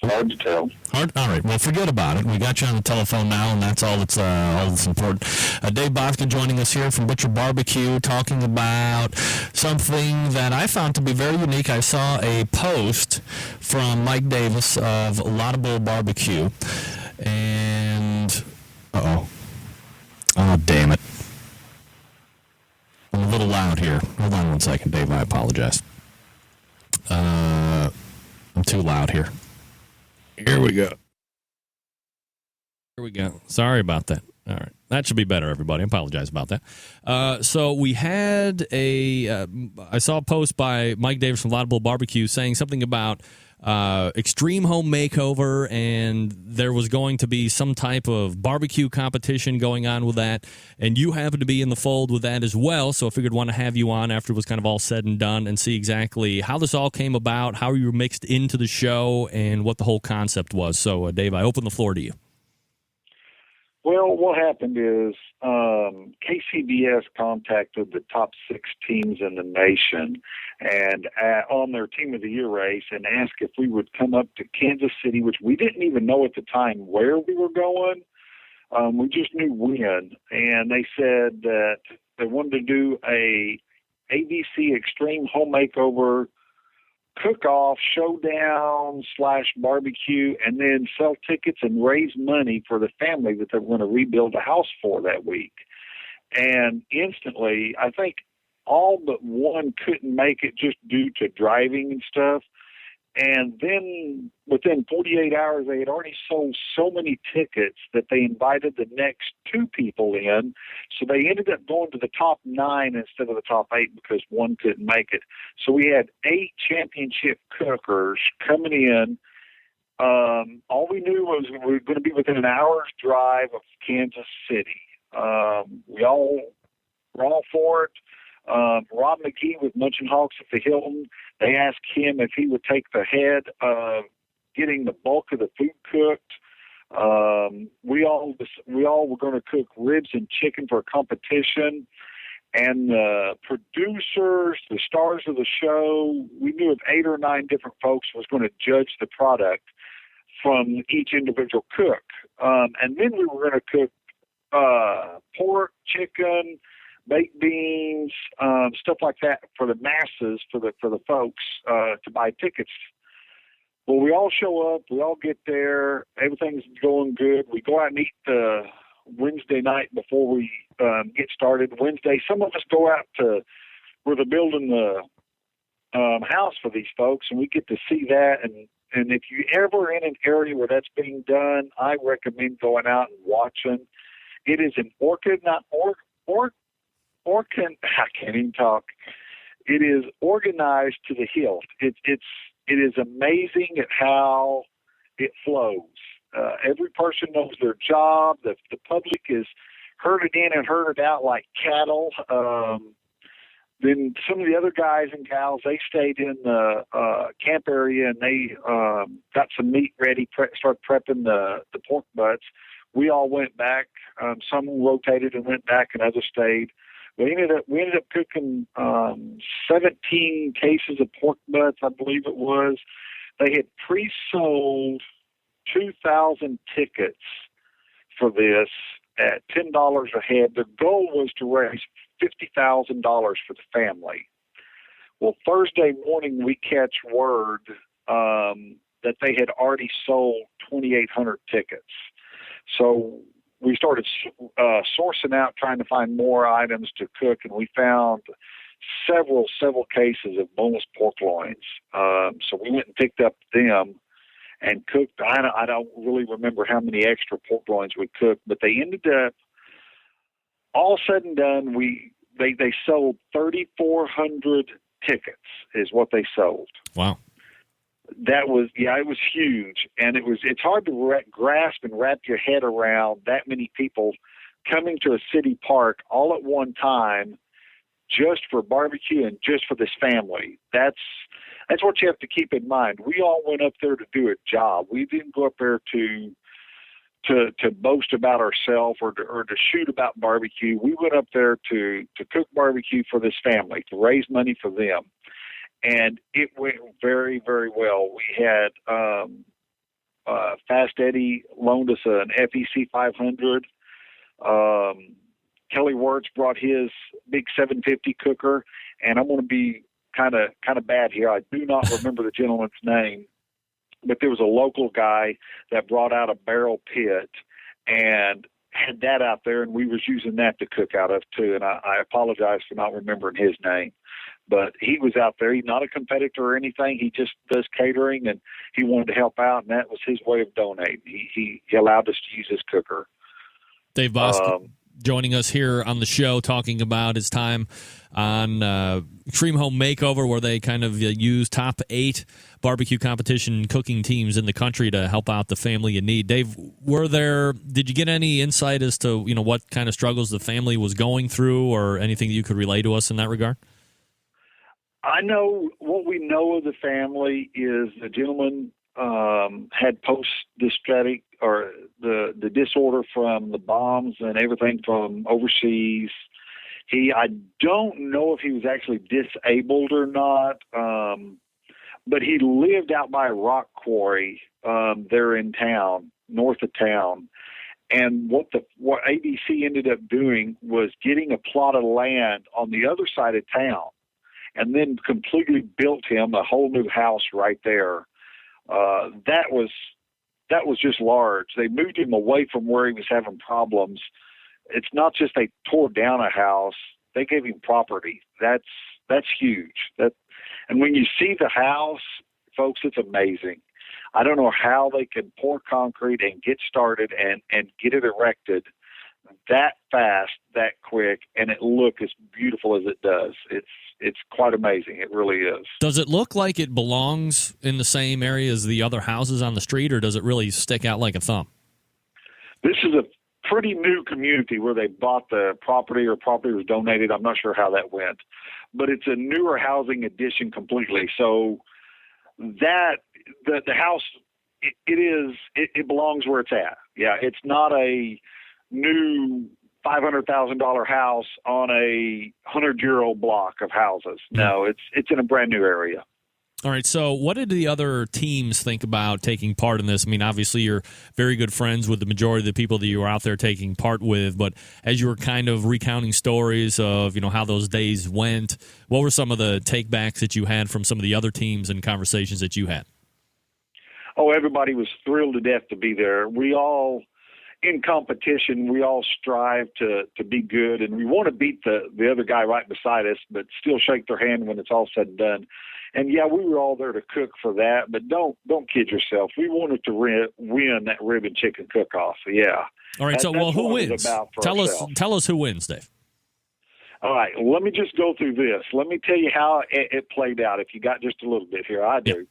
Hard to tell. All right. Well, forget about it. We got you on the telephone now, and that's all that's important. Dave Bouska joining us here from Butcher Barbecue, talking about something that I found to be very unique. I saw a post from Mike Davis of Laudable Barbecue, and oh, damn it! I'm a little loud here. Hold on one second, Dave. I apologize. I'm too loud here. Here we go. Sorry about that. All right. That should be better, everybody. I apologize about that. So we had I saw a post by Mike Davis from Laudable Barbecue saying something about extreme home makeover, and there was going to be some type of barbecue competition going on with that, and you happen to be in the fold with that as well, so I figured want to have you on after it was kind of all said and done and see exactly how this all came about, how you were mixed into the show, and what the whole concept was. So, Dave, I open the floor to you. Well, what happened is KCBS contacted the top 6 teams in the nation and on their Team of the Year race and asked if we would come up to Kansas City, which we didn't even know at the time where we were going. We just knew when. And they said that they wanted to do a ABC Extreme Home Makeover cook-off, showdown / barbecue, and then sell tickets and raise money for the family that they were going to rebuild a house for that week. And instantly, I think all but one couldn't make it just due to driving and stuff. And then within 48 hours, they had already sold so many tickets that they invited the next 2 people in. So they ended up going to the top 9 instead of the top 8 because one couldn't make it. So we had 8 championship cookers coming in. All we knew was we were going to be within an hour's drive of Kansas City. We're all for it. Rob McGee with Munchin Hawks at the Hilton, they asked him if he would take the head of getting the bulk of the food cooked. We all were going to cook ribs and chicken for a competition. And the producers, the stars of the show, we knew of 8 or 9 different folks was going to judge the product from each individual cook. And then we were going to cook pork, chicken, baked beans, stuff like that for the masses, for the folks to buy tickets. Well, we all show up, we all get there, everything's going good. We go out and eat Wednesday night before we get started. Wednesday, some of us go out to where they're building the house for these folks, and we get to see that. And if you ever in an area where that's being done, I recommend going out and watching. It is an I can't even talk. It is organized to the hilt. It is amazing at how it flows. Every person knows their job. The public is herded in and herded out like cattle. Then some of the other guys and gals, they stayed in the camp area and they got some meat ready, started prepping the pork butts. We all went back. Some rotated and went back, and others stayed. We ended up cooking 17 cases of pork butts, I believe it was. They had pre-sold 2,000 tickets for this at $10 a head. The goal was to raise $50,000 for the family. Well, Thursday morning we catch word that they had already sold 2,800 tickets. So we started sourcing out, trying to find more items to cook, and we found several cases of boneless pork loins. So we went and picked up them and cooked. I don't really remember how many extra pork loins we cooked, but they ended up, all said and done, they sold 3,400 tickets is what they sold. Wow. That was, it was huge. And it's hard to grasp and wrap your head around that many people coming to a city park all at one time just for barbecue and just for this family. That's what you have to keep in mind. We all went up there to do a job. We didn't go up there to boast about ourselves or to shoot about barbecue. We went up there to cook barbecue for this family, to raise money for them. And it went very, very well. We had Fast Eddie loaned us an FEC 500. Kelly Wirtz brought his big 750 cooker, and I'm going to be kind of bad here. I do not remember the gentleman's name, but there was a local guy that brought out a barrel pit and had that out there, and we was using that to cook out of too. And I apologize for not remembering his name, but he was out there. He's not a competitor or anything. He just does catering, and he wanted to help out, and that was his way of donating. He allowed us to use his cooker. Dave Bouska joining us here on the show, talking about his time on Extreme Home Makeover, where they kind of use top 8 barbecue competition cooking teams in the country to help out the family in need. Dave, did you get any insight as to what kind of struggles the family was going through, or anything that you could relay to us in that regard? I know what we know of the family is the gentleman had post-diabetic, or the disorder from the bombs and everything from overseas. I don't know if he was actually disabled or not, but he lived out by a rock quarry there in town, north of town. And what ABC ended up doing was getting a plot of land on the other side of town, and then completely built him a whole new house right there. That was just large. They moved him away from where he was having problems. It's not just they tore down a house; they gave him property. That's huge. And when you see the house, folks, it's amazing. I don't know how they can pour concrete and get started and get it erected that fast, that quick, and it look as beautiful as it does. It's quite amazing. It really is. Does it look like it belongs in the same area as the other houses on the street, or does it really stick out like a thumb? This is a pretty new community where they bought the property, or property was donated. I'm not sure how that went, but it's a newer housing addition completely. So that the house, it belongs where it's at. Yeah, it's not a new $500,000 house on a 100-year-old block of houses. No, it's in a brand new area. All right, so what did the other teams think about taking part in this? I mean, obviously you're very good friends with the majority of the people that you were out there taking part with, but as you were kind of recounting stories of, how those days went, what were some of the takebacks that you had from some of the other teams and conversations that you had? Oh, everybody was thrilled to death to be there. We all, in competition, we all strive to be good, and we want to beat the other guy right beside us, but still shake their hand when it's all said and done. And yeah, we were all there to cook for that, but don't kid yourself. We wanted to win that rib and chicken cook-off. So yeah. All right. Who wins? Tell us who wins, Dave. All right. Let me just go through this. Let me tell you how it played out. If you got just a little bit here, I do.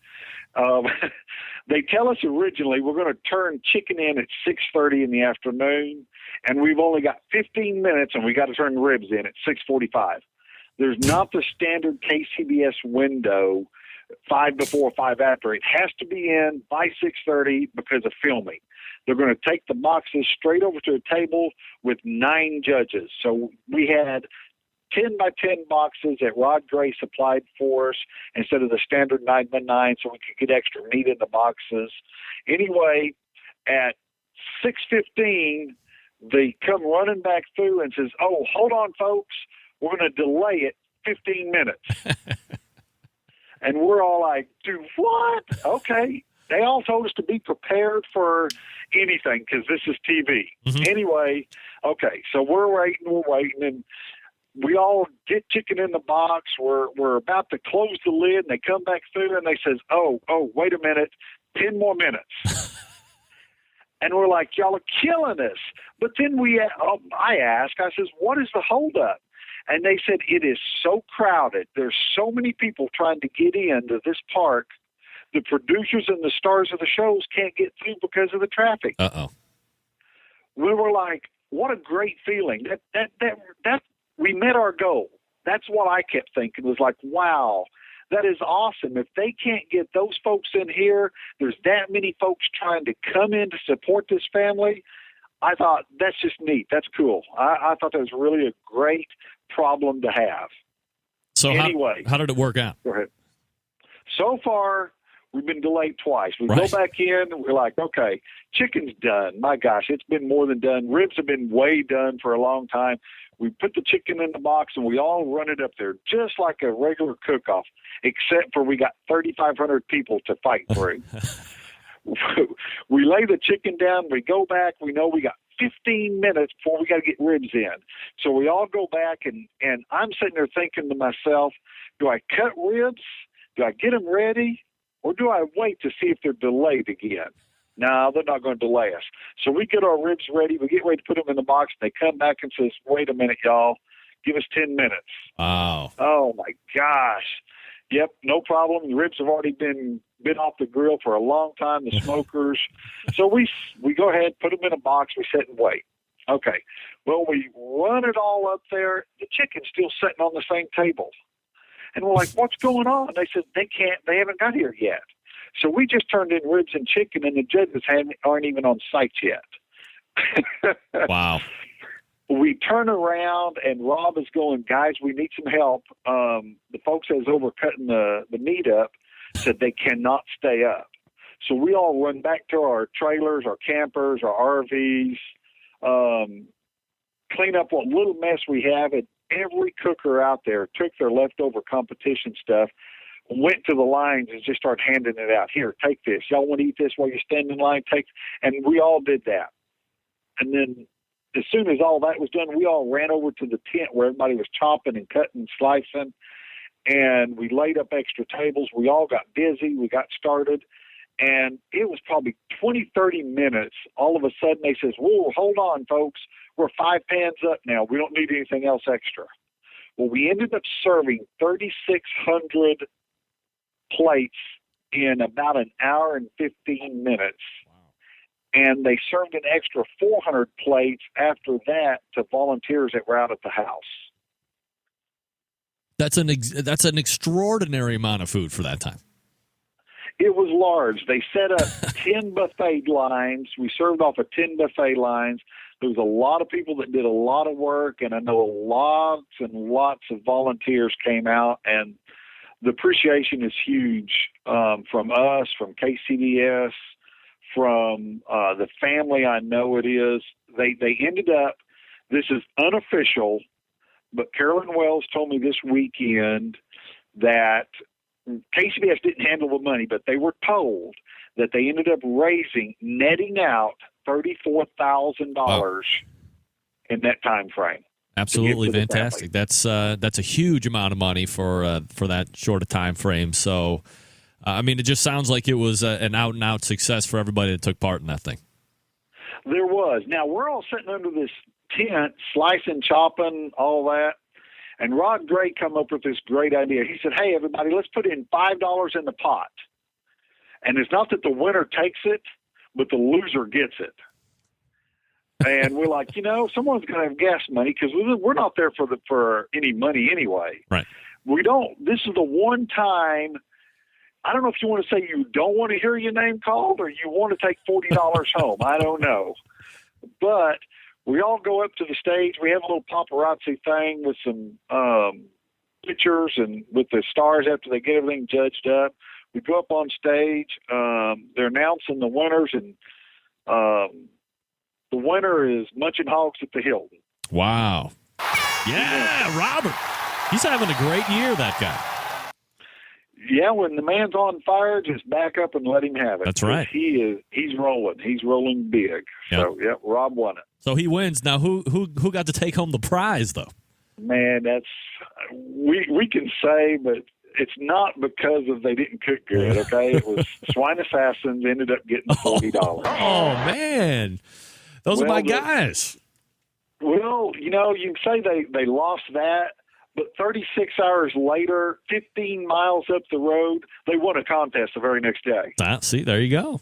They tell us originally we're going to turn chicken in at 6:30 in the afternoon, and we've only got 15 minutes, and we got to turn ribs in at 6:45. There's not the standard KCBS window, 5 before, 5 after. It has to be in by 6:30 because of filming. They're going to take the boxes straight over to a table with 9 judges. So we had 10 by 10 boxes that Rod Gray supplied for us instead of the standard 9 by 9, so we could get extra meat in the boxes. Anyway, at 6:15, they come running back through and says, "Oh, hold on, folks. We're going to delay it 15 minutes." And we're all like, "Do what?" Okay. They all told us to be prepared for anything because this is TV. Mm-hmm. Anyway, okay, so we're waiting, and we all get chicken in the box. We're about to close the lid, and they come back through, and they says, oh, wait a minute, 10 more minutes. And we're like, y'all are killing us. But then I says, what is the holdup? And they said, it is so crowded. There's so many people trying to get into this park. The producers and the stars of the shows can't get through because of the traffic. Uh-oh. We were like, what a great feeling. That we met our goal. That's what I kept thinking, was like, wow, that is awesome. If they can't get those folks in here, there's that many folks trying to come in to support this family. I thought, that's just neat. That's cool. I thought that was really a great problem to have. So anyway, how did it work out? Go ahead. So far, We've been delayed twice. We Right. go back in, and we're like, okay, chicken's done. My gosh, it's been more than done. Ribs have been way done for a long time. We put the chicken in the box, and we all run it up there just like a regular cook-off, except for we got 3,500 people to fight through. We lay the chicken down. We go back. We know we got 15 minutes before we got to get ribs in. So we all go back, and I'm sitting there thinking to myself, do I cut ribs? Do I get them ready? Or do I wait to see if they're delayed again? No, they're not going to delay us. So we get our ribs ready. We get ready to put them in the box. And they come back and says, wait a minute, y'all. Give us 10 minutes. Wow. Oh, my gosh. Yep, no problem. The ribs have already been off the grill for a long time, the smokers. So we go ahead, put them in a box. We sit and wait. Okay. Well, we run it all up there. The chicken's still sitting on the same table. And we're like, what's going on? They said they haven't got here yet. So we just turned in ribs and chicken, and the judges aren't even on site yet. Wow. We turn around, and Rob is going, guys, we need some help. The folks that's overcutting the meat up said they cannot stay up. So we all run back to our trailers, our campers, our RVs, clean up what little mess we have. And every cooker out there took their leftover competition stuff, went to the lines and just started handing it out. Here, take this. Y'all want to eat this while you stand in line? Take. And we all did that. And then as soon as all that was done, we all ran over to the tent where everybody was chopping and cutting and slicing. And we laid up extra tables. We all got busy. We got started. And it was probably 20, 30 minutes. All of a sudden they says, whoa, hold on, folks. We're 5 pans up now. We don't need anything else extra. Well, we ended up serving 3,600 plates in about an hour and 15 minutes. And they served an extra 400 plates after that to volunteers that were out at the house. That's an extraordinary amount of food for that time. It was large. They set up 10 buffet lines. We served off of 10 buffet lines. There was a lot of people that did a lot of work, and I know lots and lots of volunteers came out, and the appreciation is huge from us, from KCBS, from the family I know it is. They ended up, this is unofficial, but Carolyn Wells told me this weekend that KCBS didn't handle the money, but they were told that they ended up netting out $34,000 in that time frame. Absolutely fantastic. That's a huge amount of money for that short a time frame. So, I mean, it just sounds like it was an out and out success for everybody that took part in that thing. There was. Now we're all sitting under this tent, slicing, chopping, all that. And Rod Gray come up with this great idea. He said, hey, everybody, let's put in $5 in the pot. And it's not that the winner takes it, but the loser gets it. And we're like, someone's going to have gas money because we're not there for any money anyway. Right. This is the one time, I don't know if you want to say you don't want to hear your name called or you want to take $40 home. I don't know. But we all go up to the stage. We have a little paparazzi thing with some pictures and with the stars after they get everything judged up. We go up on stage. They're announcing the winners, and the winner is Munching Hogs at the Hilton. Wow. Yeah, Robert. He's having a great year, that guy. Yeah, when the man's on fire, just back up and let him have it. That's right. He's rolling. He's rolling big. Yep. So, Rob won it. So he wins. Now, who got to take home the prize, though? Man, that's we can say, but it's not because of they didn't cook good, okay? It was Swine Assassins ended up getting $40. Oh, man. Those are my guys. Well, you can say they lost that, but 36 hours later, 15 miles up the road, they won a contest the very next day. See, there you go.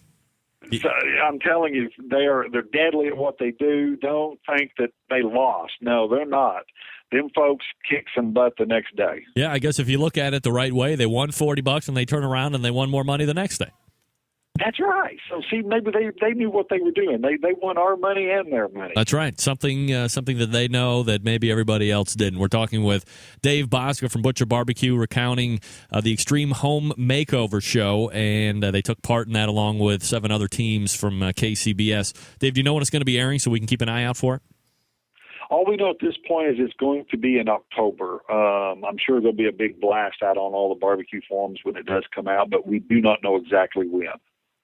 So I'm telling you, they're deadly at what they do. Don't think that they lost. No, they're not. Them folks kick some butt the next day. Yeah, I guess if you look at it the right way, they won $40 and they turn around and they won more money the next day. That's right. So see, maybe they knew what they were doing. They won our money and their money. That's right. Something that they know that maybe everybody else didn't. We're talking with Dave Bouska from Butcher BBQ, recounting the Extreme Home Makeover Show, and they took part in that along with 7 other teams from KCBS. Dave, do you know when it's going to be airing so we can keep an eye out for it? All we know at this point is it's going to be in October. I'm sure there'll be a big blast out on all the barbecue forums when it does come out, but we do not know exactly when.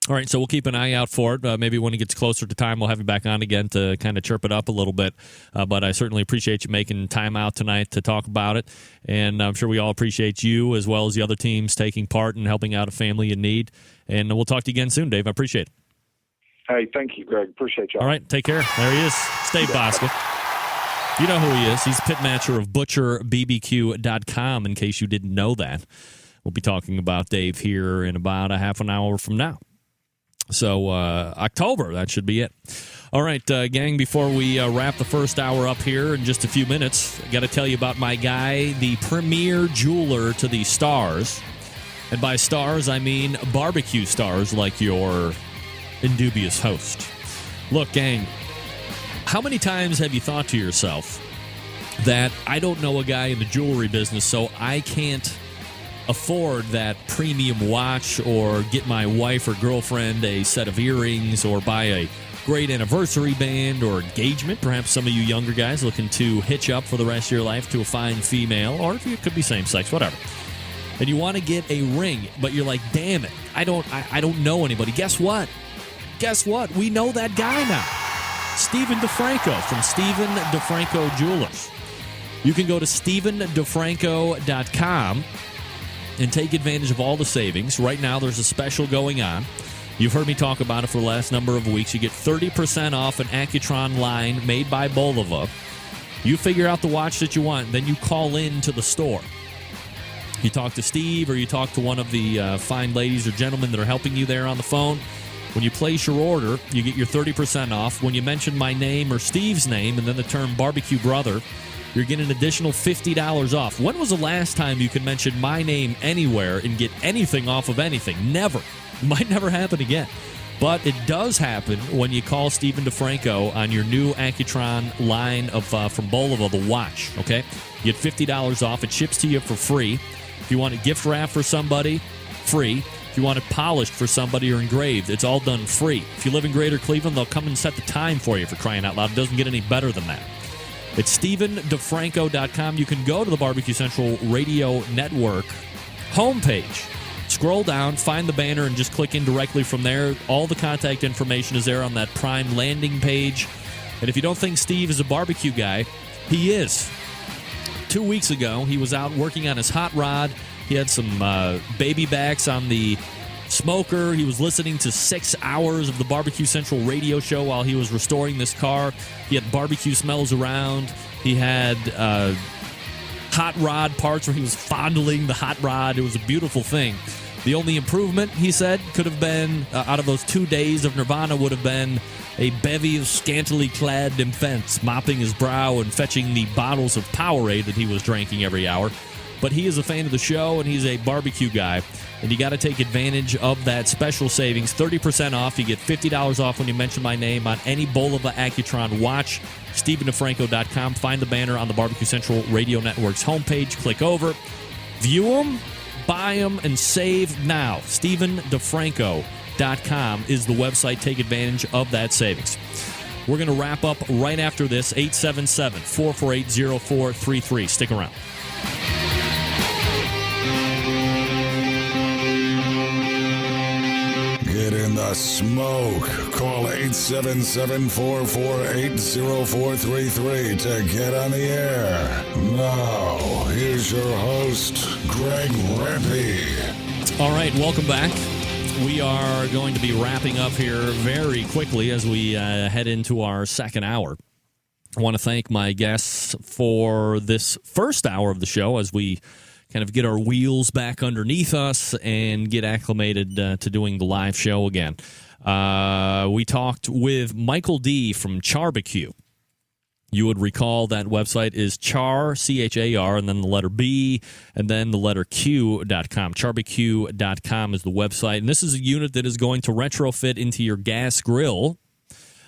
All right, so we'll keep an eye out for it. Maybe when it gets closer to time, we'll have you back on again to kind of chirp it up a little bit. But I certainly appreciate you making time out tonight to talk about it. And I'm sure we all appreciate you as well as the other teams taking part and helping out a family in need. And we'll talk to you again soon, Dave. I appreciate it. Hey, thank you, Greg. Appreciate y'all. All right, take care. There he is, Dave Bouska. You know who he is. He's pitmatcher of ButcherBBQ.com, in case you didn't know that. We'll be talking about Dave here in about a half an hour from now. So October, that should be it. All right, gang, before we wrap the first hour up here in just a few minutes, I got to tell you about my guy, the premier jeweler to the stars. And by stars, I mean barbecue stars like your indubious host. Look, gang, how many times have you thought to yourself that I don't know a guy in the jewelry business, so I can't afford that premium watch or get my wife or girlfriend a set of earrings or buy a great anniversary band or engagement? Perhaps some of you younger guys looking to hitch up for the rest of your life to a fine female, or if it could be same sex, whatever. And you want to get a ring, but you're like, damn it, I don't know anybody. Guess what? We know that guy now. Stephen DeFranco from Stephen DeFranco Jewelers. You can go to StephenDeFranco.com and take advantage of all the savings. Right now, there's a special going on. You've heard me talk about it for the last number of weeks. You get 30% off an Accutron line made by Bolova. You figure out the watch that you want, then you call in to the store. You talk to Steve or you talk to one of the fine ladies or gentlemen that are helping you there on the phone. When you place your order, you get your 30% off. When you mention my name or Steve's name and then the term barbecue brother, you're getting an additional $50 off. When was the last time you could mention my name anywhere and get anything off of anything? Never. Might never happen again. But it does happen when you call Stephen DeFranco on your new Accutron line of from Bolova, the watch, okay? You get $50 off. It ships to you for free. If you want a gift wrap for somebody, free. If you want it polished for somebody or engraved, it's all done free. If you live in Greater Cleveland, they'll come and set the time for you, for crying out loud. It doesn't get any better than that. It's StephenDeFranco.com. You can go to the Barbecue Central Radio Network homepage. Scroll down, find the banner, and just click in directly from there. All the contact information is there on that Prime landing page. And if you don't think Steve is a barbecue guy, he is. 2 weeks ago, he was out working on his hot rod. He had some baby backs on the smoker. He was listening to 6 hours of the Barbecue Central radio show while he was restoring this car. He had barbecue smells around. He had hot rod parts where he was fondling the hot rod. It was a beautiful thing. The only improvement, he said, could have been, out of those 2 days of Nirvana, would have been a bevy of scantily clad nymphets mopping his brow and fetching the bottles of Powerade that he was drinking every hour. But he is a fan of the show, and he's a barbecue guy. And you got to take advantage of that special savings. 30% off. You get $50 off when you mention my name on any Bolova Accutron watch. StephenDeFranco.com. Find the banner on the Barbecue Central Radio Network's homepage. Click over. View them, buy them, and save now. StephenDeFranco.com is the website. Take advantage of that savings. We're going to wrap up right after this. 877-448-0433. Stick around. Get in the smoke. Call 877-448-0433 to get on the air. Now, here's your host, Greg Rempe. All right, welcome back. We are going to be wrapping up here very quickly as we head into our second hour. I want to thank my guests for this first hour of the show as we kind of get our wheels back underneath us and get acclimated to doing the live show again. We talked with Michael D. from CharBQ. You would recall that website is char, C-H-A-R, and then the letter B, and then the letter Q.com. CharBQ.com is the website. And this is a unit that is going to retrofit into your gas grill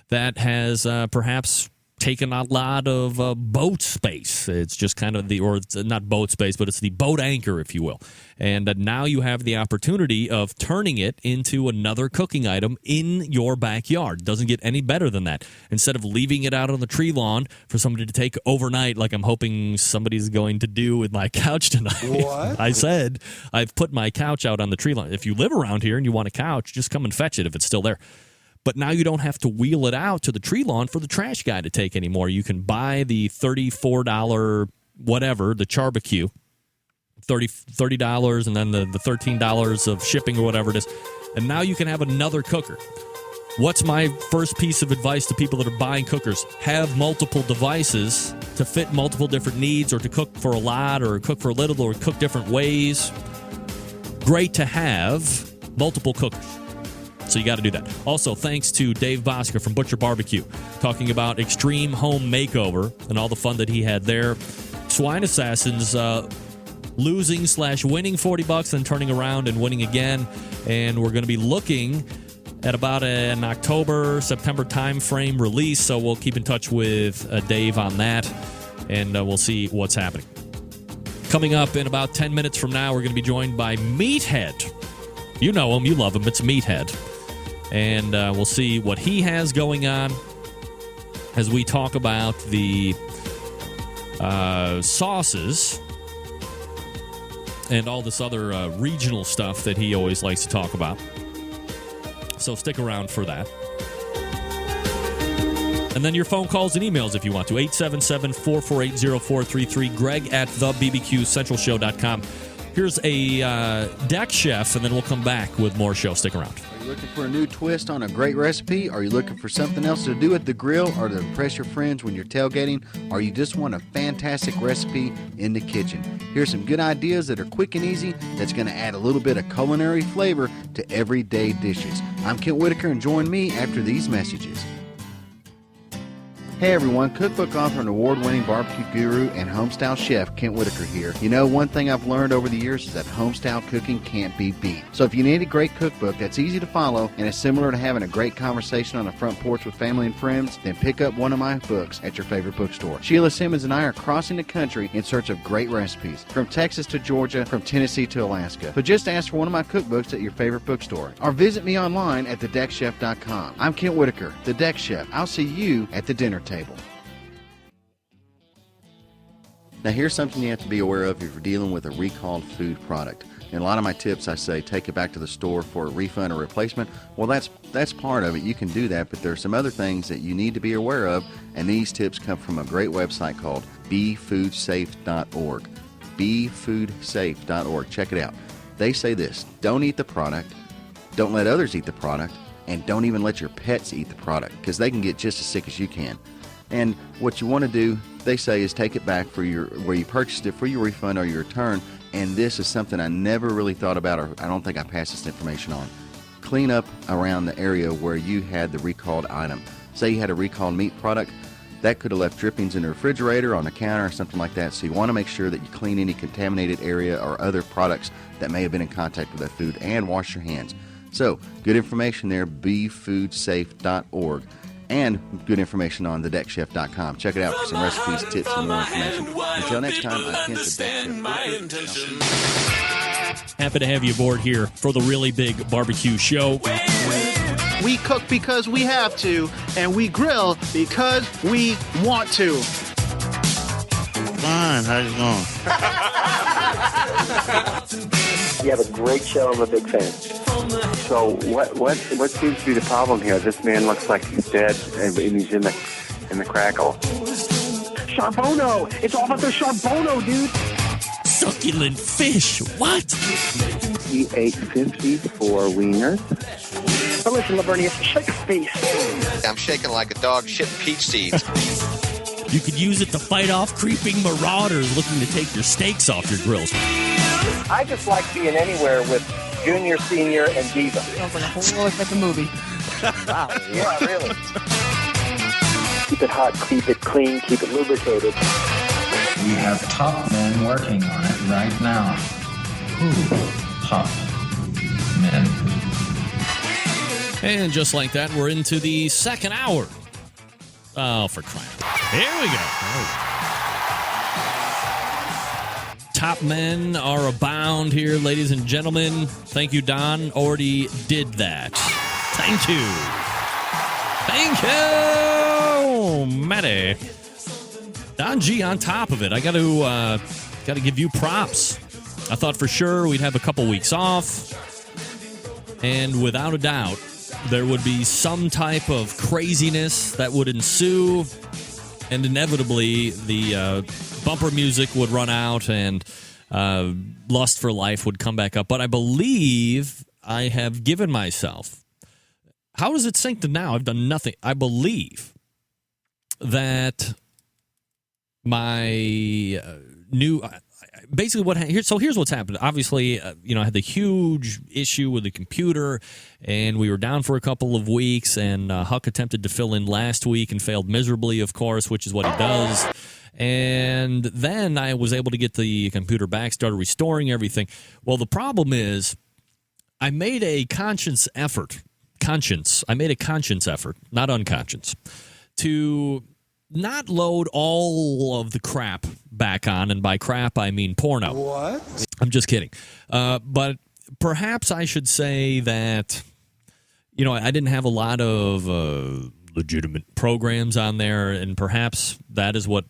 that has perhaps taken a lot of boat space. It's just kind of it's not boat space, but it's the boat anchor, if you will. And now you have the opportunity of turning it into another cooking item in your backyard. Doesn't get any better than that. Instead of leaving it out on the tree lawn for somebody to take overnight, like I'm hoping somebody's going to do with my couch tonight. What? I said, I've put my couch out on the tree lawn. If you live around here and you want a couch, just come and fetch it if it's still there. But now you don't have to wheel it out to the tree lawn for the trash guy to take anymore. You can buy the $34 whatever, the CharBQ, $30 and then the $13 of shipping or whatever it is. And now you can have another cooker. What's my first piece of advice to people that are buying cookers? Have multiple devices to fit multiple different needs, or to cook for a lot or cook for a little or cook different ways. Great to have multiple cookers. So you got to do that. Also, thanks to Dave Bouska from Butcher Barbecue, talking about Extreme Home Makeover and all the fun that he had there. Swine Assassins losing/winning $40, then turning around and winning again. And we're going to be looking at about an October, September timeframe release. So we'll keep in touch with Dave on that, and we'll see what's happening. Coming up in about 10 minutes from now, we're going to be joined by Meathead. You know him, you love him. It's Meathead. And we'll see what he has going on as we talk about the sauces and all this other regional stuff that he always likes to talk about. So stick around for that. And then your phone calls and emails if you want to. 877-448-0433. Greg at thebbqcentralshow.com. Here's a deck chef, and then we'll come back with more show. Stick around. Are you looking for a new twist on a great recipe? Are you looking for something else to do at the grill or to impress your friends when you're tailgating? Or you just want a fantastic recipe in the kitchen? Here's some good ideas that are quick and easy that's going to add a little bit of culinary flavor to everyday dishes. I'm Kent Whitaker, and join me after these messages. Hey everyone, cookbook author and award-winning barbecue guru and homestyle chef Kent Whitaker here. You know, one thing I've learned over the years is that homestyle cooking can't be beat. So if you need a great cookbook that's easy to follow and is similar to having a great conversation on the front porch with family and friends, then pick up one of my books at your favorite bookstore. Sheila Simmons and I are crossing the country in search of great recipes, from Texas to Georgia, from Tennessee to Alaska. So just ask for one of my cookbooks at your favorite bookstore, or visit me online at thedeckchef.com. I'm Kent Whitaker, the Deck Chef. I'll see you at the dinner table. Now here's something you have to be aware of if you're dealing with a recalled food product. In a lot of my tips, I say take it back to the store for a refund or replacement. Well, that's part of it. You can do that, but there are some other things that you need to be aware of, and these tips come from a great website called befoodsafe.org. befoodsafe.org. Check it out. They say this: don't eat the product, don't let others eat the product, and don't even let your pets eat the product, because they can get just as sick as you can. And what you want to do, they say, is take it back for where you purchased it for your refund or your return. And this is something I never really thought about, or I don't think I passed this information on. Clean up around the area where you had the recalled item. Say you had a recalled meat product, that could have left drippings in the refrigerator, on the counter, or something like that. So you want to make sure that you clean any contaminated area or other products that may have been in contact with that food, and wash your hands. So, good information there, befoodsafe.org. And good information on thedeckchef.com. Check it out for some recipes, tips, and more information. Until next time, I'm Kent the Deck Chef. Happy to have you aboard here for the really big barbecue show. We cook because we have to, and we grill because we want to. Fine, how's it going? You have a great show. I'm a big fan. So what seems to be the problem here? This man looks like he's dead, and he's in the crackle. Charbono! It's all about the Charbono, dude! Succulent fish! What? He ate 54 wieners. But listen, Lavernius, shake a face. I'm shaking like a dog shit peach seeds. You could use it to fight off creeping marauders looking to take your steaks off your grills. I just like being anywhere with Junior, Senior, and Diva. Sounds like a whole other type of movie. Wow. Yeah, really. keep it hot, keep it clean, keep it lubricated. We have top men working on it right now. Ooh, top men. And just like that, we're into the second hour. Oh, for crying out loud. Here we go. Top men are abound here, ladies and gentlemen. Thank you, Don. Already did that. Thank you. Thank you, Matty. Don G on top of it. I got to give you props. I thought for sure we'd have a couple weeks off, and without a doubt, there would be some type of craziness that would ensue, and inevitably the bumper music would run out and Lust for Life would come back up. But I believe I have given myself. How does it sync to now? I've done nothing. I believe that my new... Basically, here's what's happened. Obviously, I had the huge issue with the computer, and we were down for a couple of weeks, and Huck attempted to fill in last week and failed miserably, of course, which is what he does. And then I was able to get the computer back, started restoring everything. Well, the problem is I made a conscience effort, not unconscious, to not load all of the crap back on, and by crap I mean porno. What? I'm just kidding. But perhaps I should say that, I didn't have a lot of legitimate programs on there, and perhaps that is what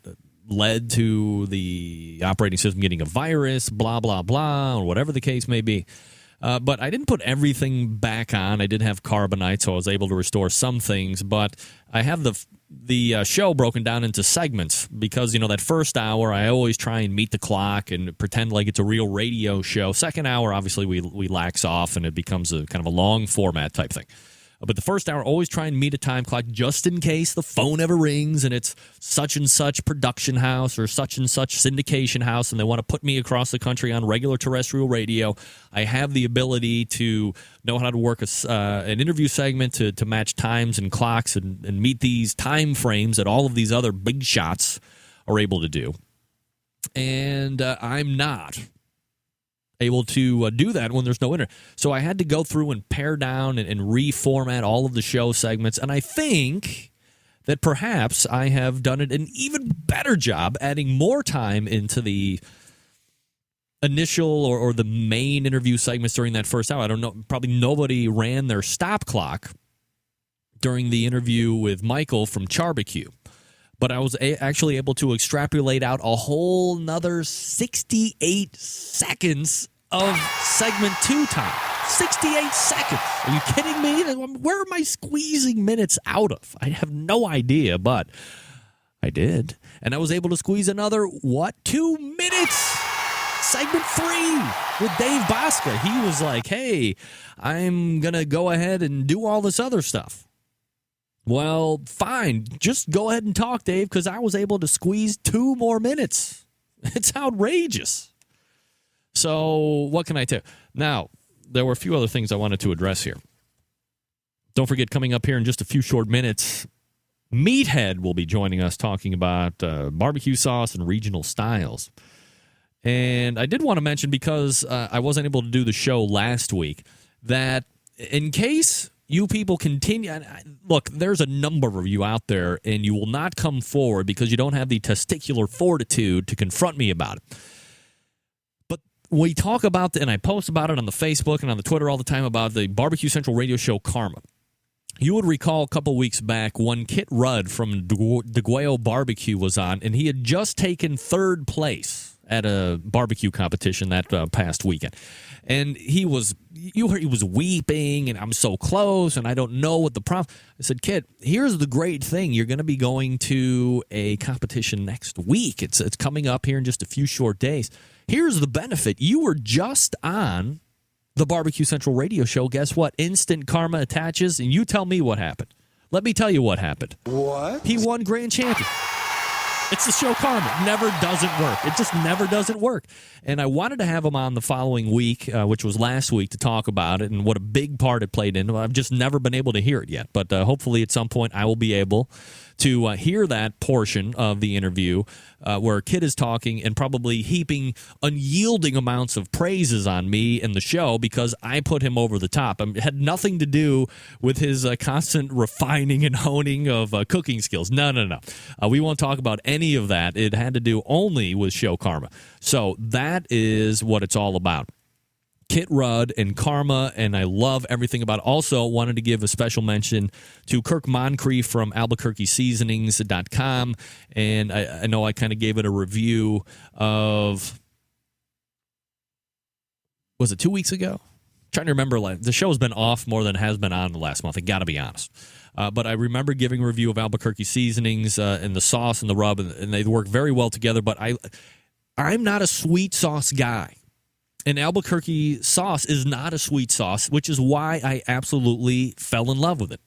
led to the operating system getting a virus, blah, blah, blah, or whatever the case may be. But I didn't put everything back on. I did have Carbonite, so I was able to restore some things, but I have the show broken down into segments because, that first hour, I always try and meet the clock and pretend like it's a real radio show. Second hour, obviously, we lax off and it becomes a kind of a long format type thing. But the first hour, always try and meet a time clock just in case the phone ever rings and it's such and such production house or such and such syndication house and they want to put me across the country on regular terrestrial radio. I have the ability to know how to work an interview segment to match times and clocks and meet these time frames that all of these other big shots are able to do. And I'm not able to do that when there's no internet. So I had to go through and pare down and reformat all of the show segments. And I think that perhaps I have done an even better job adding more time into the initial or the main interview segments during that first hour. I don't know. Probably nobody ran their stop clock during the interview with Mikel from CharBQ. But I was actually able to extrapolate out a whole nother 68 seconds of segment 2 time. 68 seconds. Are you kidding me? Where am I squeezing minutes out of? I have no idea, but I did. And I was able to squeeze another, 2 minutes? Segment 3 with Dave Bouska. He was like, hey, I'm going to go ahead and do all this other stuff. Well, fine. Just go ahead and talk, Dave, because I was able to squeeze 2 more minutes. It's outrageous. So what can I tell you? Now, there were a few other things I wanted to address here. Don't forget, coming up here in just a few short minutes, Meathead will be joining us talking about barbecue sauce and regional styles. And I did want to mention, because I wasn't able to do the show last week, that in case you people continue... Look, there's a number of you out there, and you will not come forward because you don't have the testicular fortitude to confront me about it. But we talk about, and I post about it on the Facebook and on the Twitter all the time, about the Barbecue Central radio show Karma. You would recall a couple weeks back when Kit Rudd from DeGuayo Barbecue was on, and he had just taken 3rd place at a barbecue competition that past weekend. And he was weeping, and I'm so close, and I don't know what the problem. I said, Kit, here's the great thing. You're going to be going to a competition next week. It's coming up here in just a few short days. Here's the benefit. You were just on the Barbecue Central radio show. Guess what? Instant karma attaches, and you tell me what happened. Let me tell you what happened. What? He won grand champion. It's the show Karma. It never doesn't work. It just never doesn't work. And I wanted to have him on the following week, which was last week, to talk about it and what a big part it played in. I've just never been able to hear it yet. But hopefully at some point I will be able to hear that portion of the interview where Kit is talking and probably heaping unyielding amounts of praises on me and the show because I put him over the top. It had nothing to do with his constant refining and honing of cooking skills. No. We won't talk about any of that. It had to do only with show karma. So that is what it's all about. Kit Rudd and Karma, and I love everything about it. Also, wanted to give a special mention to Kirk Moncrief from AlbuquerqueSeasonings.com, and I know I kind of gave it a review of, was it 2 weeks ago? Trying to remember, like, the show's been off more than it has been on the last month, I got to be honest. But I remember giving a review of Albuquerque Seasonings and the sauce and the rub, and they work very well together, but I'm not a sweet sauce guy. And Albuquerque sauce is not a sweet sauce, which is why I absolutely fell in love with it.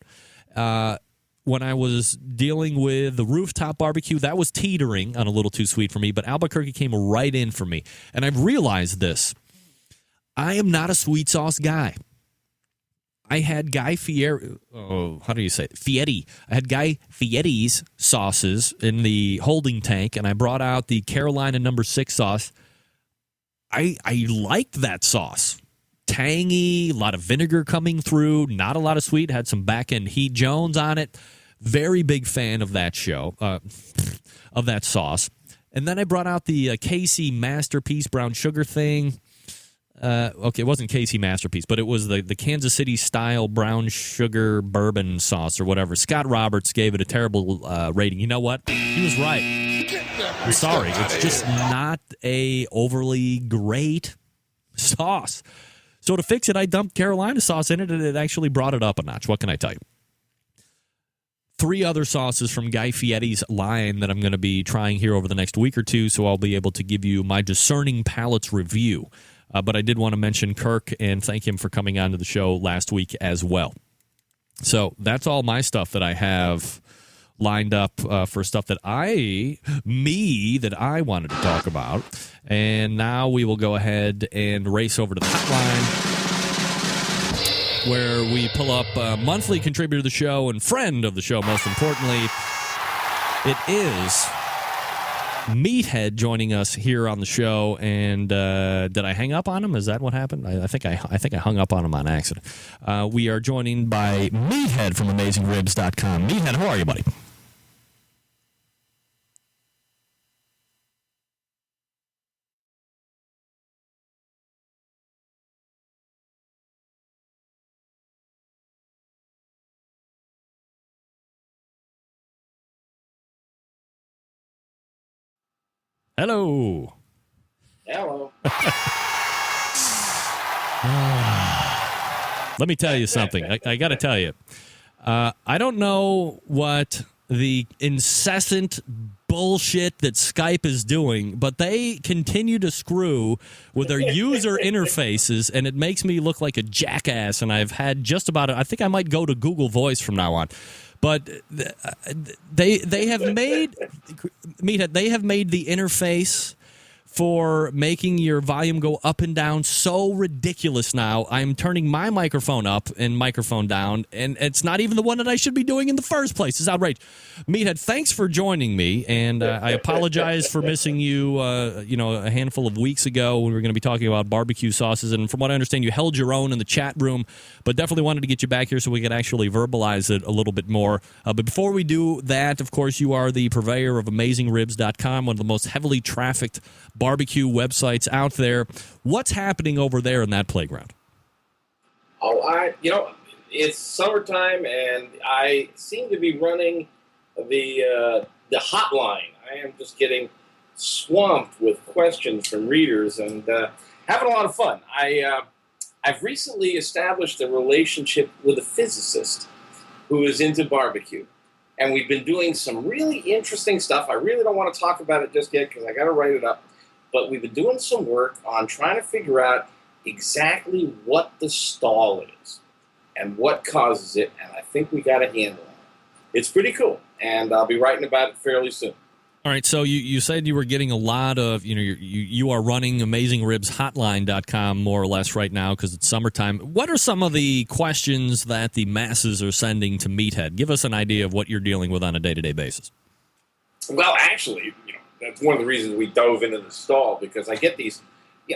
When I was dealing with the rooftop barbecue, that was teetering on a little too sweet for me, but Albuquerque came right in for me. And I've realized this. I am not a sweet sauce guy. I had Guy Fieri, how do you say it? Fieri. I had Guy Fieri's sauces in the holding tank, and I brought out the Carolina No. 6 sauce. I liked that sauce. Tangy, a lot of vinegar coming through, not a lot of sweet, had some back-end Heat Jones on it. Very big fan of that show, of that sauce. And then I brought out the Casey Masterpiece brown sugar thing. Okay, it wasn't Casey Masterpiece, but it was the Kansas City-style brown sugar bourbon sauce or whatever. Scott Roberts gave it a terrible rating. You know what? He was right. I'm sorry. It's just not a overly great sauce. So to fix it, I dumped Carolina sauce in it, and it actually brought it up a notch. What can I tell you? 3 other sauces from Guy Fieri's line that I'm going to be trying here over the next week or two, so I'll be able to give you my discerning palates review. But I did want to mention Kirk and thank him for coming on to the show last week as well. So that's all my stuff that I have lined up for stuff that I wanted to talk about. And now we will go ahead and race over to the hotline where we pull up a monthly contributor to the show and friend of the show, most importantly. It is Meathead joining us here on the show, and did I hang up on him? Is that what happened? I think I hung up on him on accident. We are joined by Meathead from AmazingRibs.com. Meathead, how are you, buddy? Hello. Let me tell you something. I got to tell you. I don't know what the incessant bullshit that Skype is doing, but they continue to screw with their user interfaces, and it makes me look like a jackass, and I've had just about it. I think I might go to Google Voice from now on. But they have made, Meathead, they have made the interface for making your volume go up and down so ridiculous now. I'm turning my microphone up and microphone down, and it's not even the one that I should be doing in the first place. It's outrageous. Meathead, thanks for joining me, and I apologize for missing you, a handful of weeks ago when we were going to be talking about barbecue sauces, and from what I understand, you held your own in the chat room, but definitely wanted to get you back here so we could actually verbalize it a little bit more. But before we do that, of course, you are the purveyor of AmazingRibs.com, one of the most heavily trafficked barbecue websites out there. What's happening over there in that playground? It's summertime, and I seem to be running the hotline. I am just getting swamped with questions from readers and having a lot of fun. I've recently established a relationship with a physicist who is into barbecue, and we've been doing some really interesting stuff. I really don't want to talk about it just yet because I got to write it up. But we've been doing some work on trying to figure out exactly what the stall is and what causes it, and I think we got a handle on it. It's pretty cool, and I'll be writing about it fairly soon. All right, so you said you were getting a lot of, you are running AmazingRibsHotline.com more or less right now because it's summertime. What are some of the questions that the masses are sending to Meathead? Give us an idea of what you're dealing with on a day-to-day basis. Well, actually, that's one of the reasons we dove into the stall, because I get these,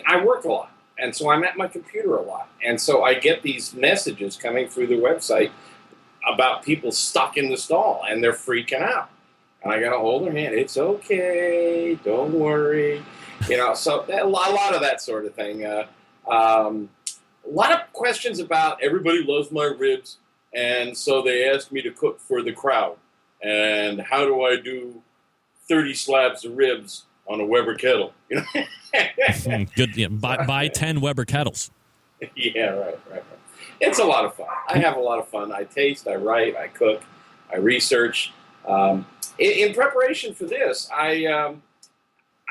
I work a lot, and so I'm at my computer a lot, and so I get these messages coming through the website about people stuck in the stall, and they're freaking out. And I got to hold their hand. It's okay. Don't worry. So a lot of that sort of thing. A lot of questions about everybody loves my ribs, and so they asked me to cook for the crowd. And how do I do 30 slabs of ribs on a Weber kettle? Good. Yeah, buy 10 Weber kettles. Yeah, right. It's a lot of fun. I have a lot of fun. I taste, I write, I cook, I research. In preparation for this, I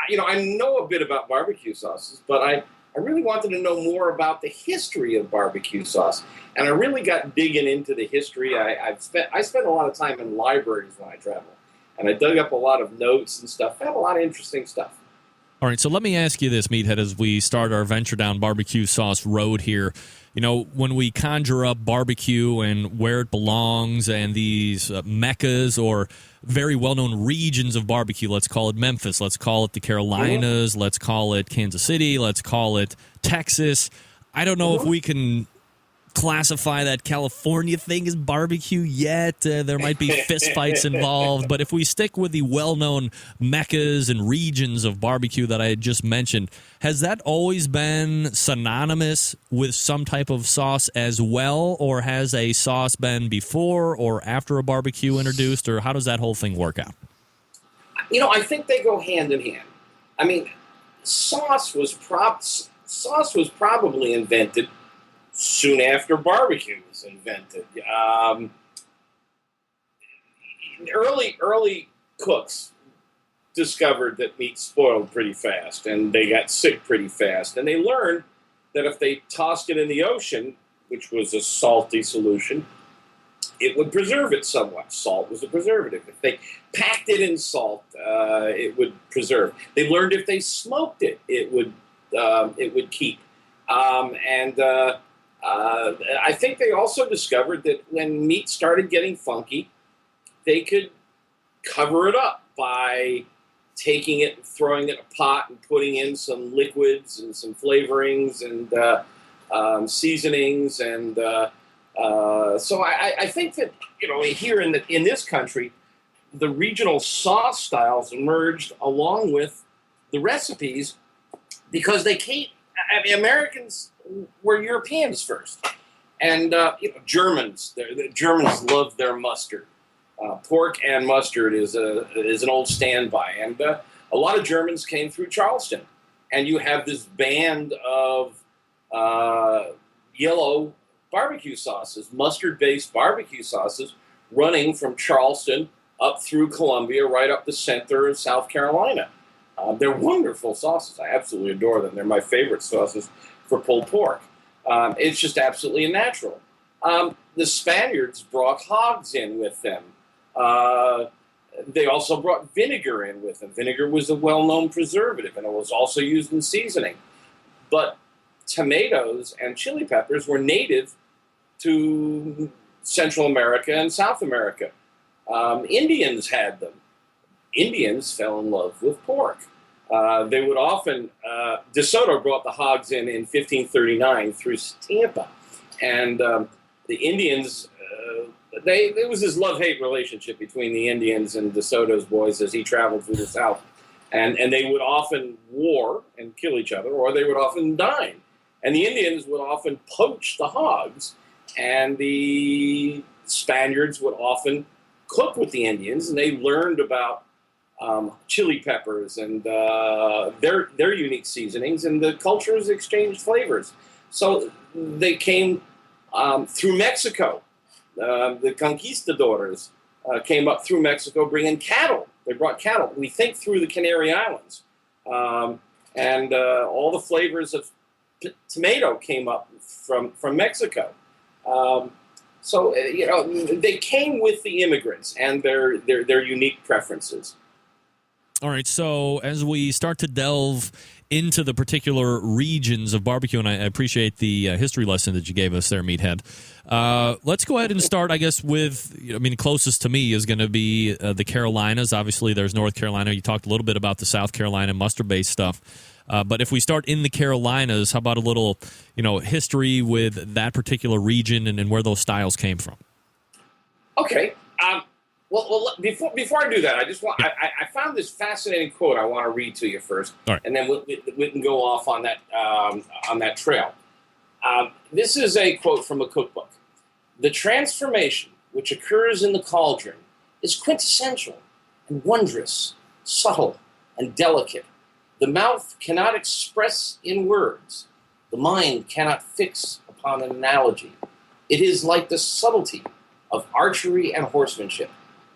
know a bit about barbecue sauces, but I really wanted to know more about the history of barbecue sauce, and I really got digging into the history. I spent a lot of time in libraries when I travel, and I dug up a lot of notes and stuff. Found a lot of interesting stuff. All right, so let me ask you this, Meathead, as we start our venture down barbecue sauce road here. When we conjure up barbecue and where it belongs and these meccas or very well-known regions of barbecue, let's call it Memphis, let's call it the Carolinas, let's call it Kansas City, let's call it Texas. I don't know if we can classify that California thing as barbecue yet. There might be fistfights involved, but if we stick with the well-known meccas and regions of barbecue that I had just mentioned, has that always been synonymous with some type of sauce as well, or has a sauce been before or after a barbecue introduced, or how does that whole thing work out? I think they go hand in hand. I mean, sauce was probably invented soon after barbecue was invented. Early cooks discovered that meat spoiled pretty fast, and they got sick pretty fast. And they learned that if they tossed it in the ocean, which was a salty solution, it would preserve it somewhat. Salt was a preservative. If they packed it in salt, it would preserve. They learned if they smoked it, it would keep. I think they also discovered that when meat started getting funky, they could cover it up by taking it and throwing it in a pot and putting in some liquids and some flavorings and seasonings. And so I think that, here in this country, the regional sauce styles emerged along with the recipes because they came. Americans were Europeans first, and Germans. The Germans love their mustard. Pork and mustard is an old standby, and a lot of Germans came through Charleston, and you have this band of yellow barbecue sauces, mustard-based barbecue sauces, running from Charleston up through Columbia, right up the center of South Carolina. They're wonderful sauces. I absolutely adore them. They're my favorite sauces for pulled pork. It's just absolutely natural. The Spaniards brought hogs in with them. They also brought vinegar in with them. Vinegar was a well-known preservative, and it was also used in seasoning. But tomatoes and chili peppers were native to Central America and South America. Indians had them. Indians fell in love with pork. They would often, DeSoto brought the hogs in 1539 through Tampa. And the Indians, there was this love-hate relationship between the Indians and DeSoto's boys as he traveled through the South. And they would often war and kill each other, or they would often dine. And the Indians would often poach the hogs, and the Spaniards would often cook with the Indians, and they learned about chili peppers and their unique seasonings, and the cultures exchanged flavors. So they came through Mexico. The conquistadors came up through Mexico bringing cattle. They brought cattle. We think through the Canary Islands. And all the flavors of tomato came up from Mexico. So they came with the immigrants and their unique preferences. All right, so as we start to delve into the particular regions of barbecue, and I appreciate the history lesson that you gave us there, Meathead. Let's go ahead and start, I guess, with, closest to me is going to be the Carolinas. Obviously, there's North Carolina. You talked a little bit about the South Carolina mustard-based stuff. But if we start in the Carolinas, how about a little, history with that particular region and where those styles came from? Okay. Well, before I do that, I found this fascinating quote I want to read to you first, and then we can go off on that trail. This is a quote from a cookbook. The transformation which occurs in the cauldron is quintessential and wondrous, subtle and delicate. The mouth cannot express in words. The mind cannot fix upon an analogy. It is like the subtlety of archery and horsemanship.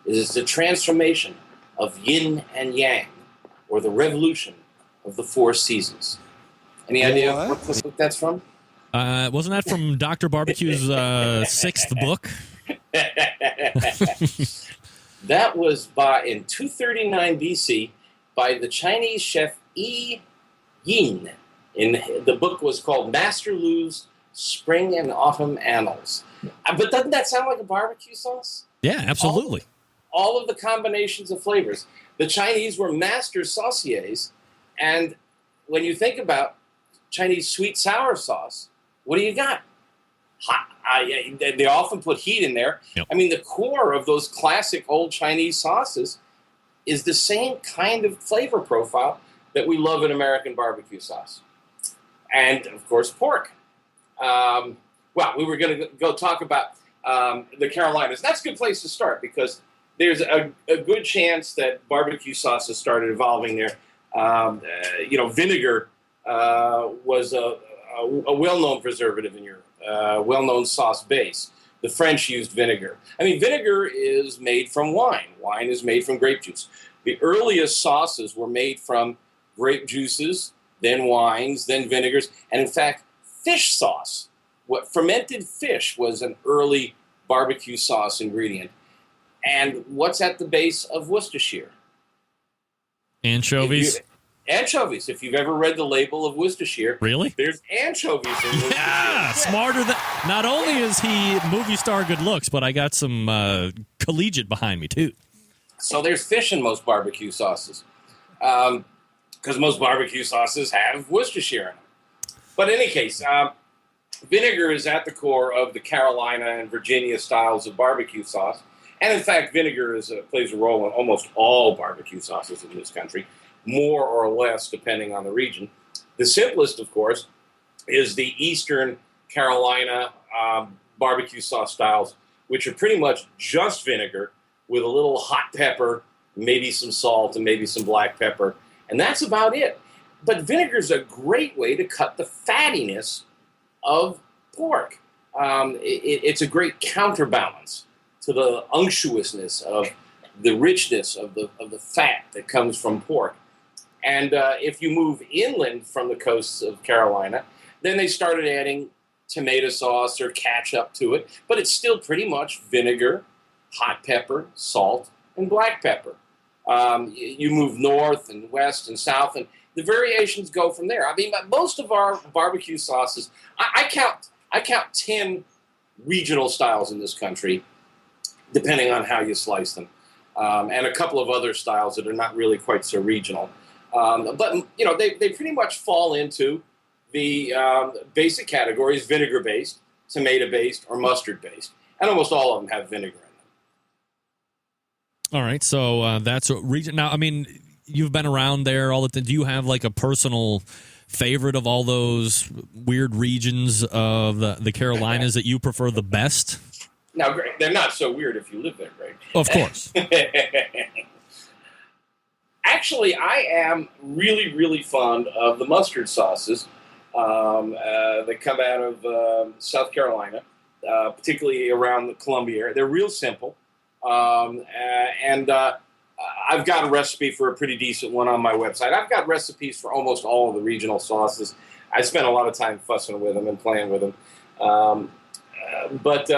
It is the transformation of yin and yang, or the revolution of the four seasons. Any idea what book that's from? Wasn't that from Dr. Barbecue's sixth book? That was in 239 BC by the Chinese chef Yi Yin. The book was called Master Lu's Spring and Autumn Annals. But doesn't that sound like a barbecue sauce? Yeah, absolutely. All of the combinations of flavors. The Chinese were master sauciers, and when you think about Chinese sweet sour sauce, what do you got? They often put heat in there. Yep. The core of those classic old Chinese sauces is the same kind of flavor profile that we love in American barbecue sauce. And, of course, pork. We were going to go talk about the Carolinas. That's a good place to start because there's a good chance that barbecue sauces started evolving there. Vinegar was a well-known preservative in Europe, well-known sauce base. The French used vinegar. Vinegar is made from wine. Wine is made from grape juice. The earliest sauces were made from grape juices, then wines, then vinegars, and in fact, fish sauce. Fermented fish was an early barbecue sauce ingredient. And what's at the base of Worcestershire? Anchovies. Anchovies. If you've ever read the label of Worcestershire, really, there's anchovies in Worcestershire. Yeah, smarter than. Not only is he movie star good looks, but I got some collegiate behind me too. So there's fish in most barbecue sauces, because most barbecue sauces have Worcestershire in them. But in any case, vinegar is at the core of the Carolina and Virginia styles of barbecue sauce. And in fact, vinegar plays a role in almost all barbecue sauces in this country, more or less depending on the region. The simplest, of course, is the Eastern Carolina barbecue sauce styles, which are pretty much just vinegar with a little hot pepper, maybe some salt, and maybe some black pepper. And that's about it. But vinegar is a great way to cut the fattiness of pork. It's a great counterbalance to the unctuousness of the richness of the fat that comes from pork. And if you move inland from the coasts of Carolina, then they started adding tomato sauce or ketchup to it, but it's still pretty much vinegar, hot pepper, salt, and black pepper. You move north and west and south, and the variations go from there. Most of our barbecue sauces, I count 10 regional styles in this country, depending on how you slice them, and a couple of other styles that are not really quite so regional. But they pretty much fall into the basic categories: vinegar-based, tomato-based, or mustard-based, and almost all of them have vinegar in them. All right, so that's a region. Now, you've been around there all the time. Do you have like a personal favorite of all those weird regions of the Carolinas that you prefer the best? Now, Greg, they're not so weird if you live there, Greg. Of course. Actually, I am really, really fond of the mustard sauces that come out of South Carolina, particularly around the Columbia area. They're real simple. And I've got a recipe for a pretty decent one on my website. I've got recipes for almost all of the regional sauces. I spent a lot of time fussing with them and playing with them. But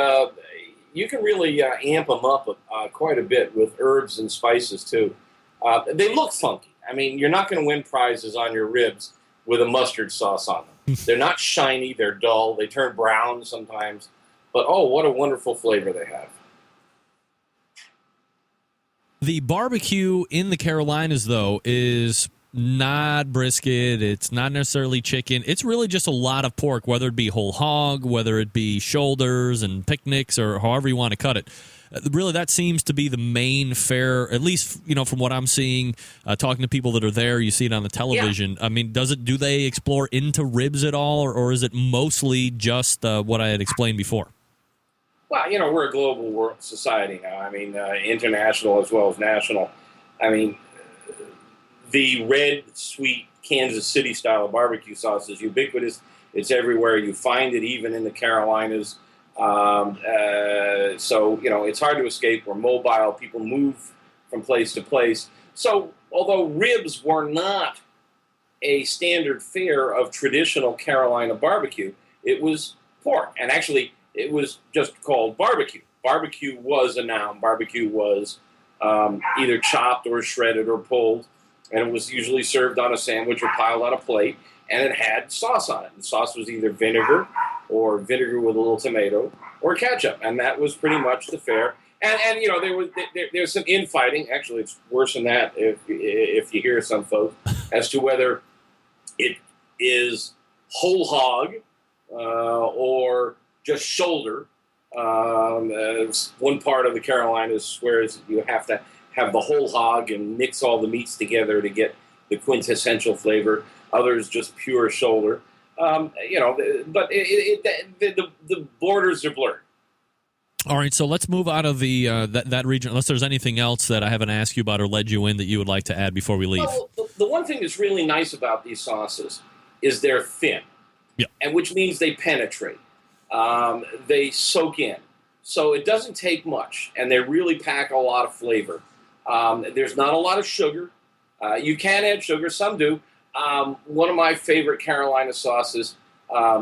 you can really amp them up quite a bit with herbs and spices, too. They look funky. I mean, you're not going to win prizes on your ribs with a mustard sauce on them. They're not shiny. They're dull. They turn brown sometimes. But, oh, what a wonderful flavor they have. The barbecue in the Carolinas, though, is not brisket. It's not necessarily chicken. It's really just a lot of pork, whether it be whole hog, whether it be shoulders and picnics, or however you want to cut it. Really, that seems to be the main fare, at least, from what I'm seeing, talking to people that are there. You see it on the television. Yeah. I mean, do they explore into ribs at all, or is it mostly just what I had explained before? Well, we're a global world society now. I mean, international as well as national. I mean, the red, sweet Kansas City style of barbecue sauce is ubiquitous. It's everywhere. You find it even in the Carolinas. So, it's hard to escape. We're mobile. People move from place to place. So, although ribs were not a standard fare of traditional Carolina barbecue, it was pork. And actually, it was just called barbecue. Barbecue was a noun. Barbecue was either chopped or shredded or pulled, and it was usually served on a sandwich or piled on a plate, and it had sauce on it. The sauce was either vinegar or vinegar with a little tomato or ketchup, and that was pretty much the fare. And there was some infighting. Actually, it's worse than that if you hear some folks as to whether it is whole hog or just shoulder. One part of the Carolinas swears you have to have the whole hog and mix all the meats together to get the quintessential flavor. Others just pure shoulder. But the borders are blurred. All right, so let's move out of the that region, unless there's anything else that I haven't asked you about or led you in that you would like to add before we leave. Well, the one thing that's really nice about these sauces is they're thin, and which means they penetrate. They soak in. So it doesn't take much, and they really pack a lot of flavor. There's not a lot of sugar. You can add sugar. Some do. One of my favorite Carolina sauces,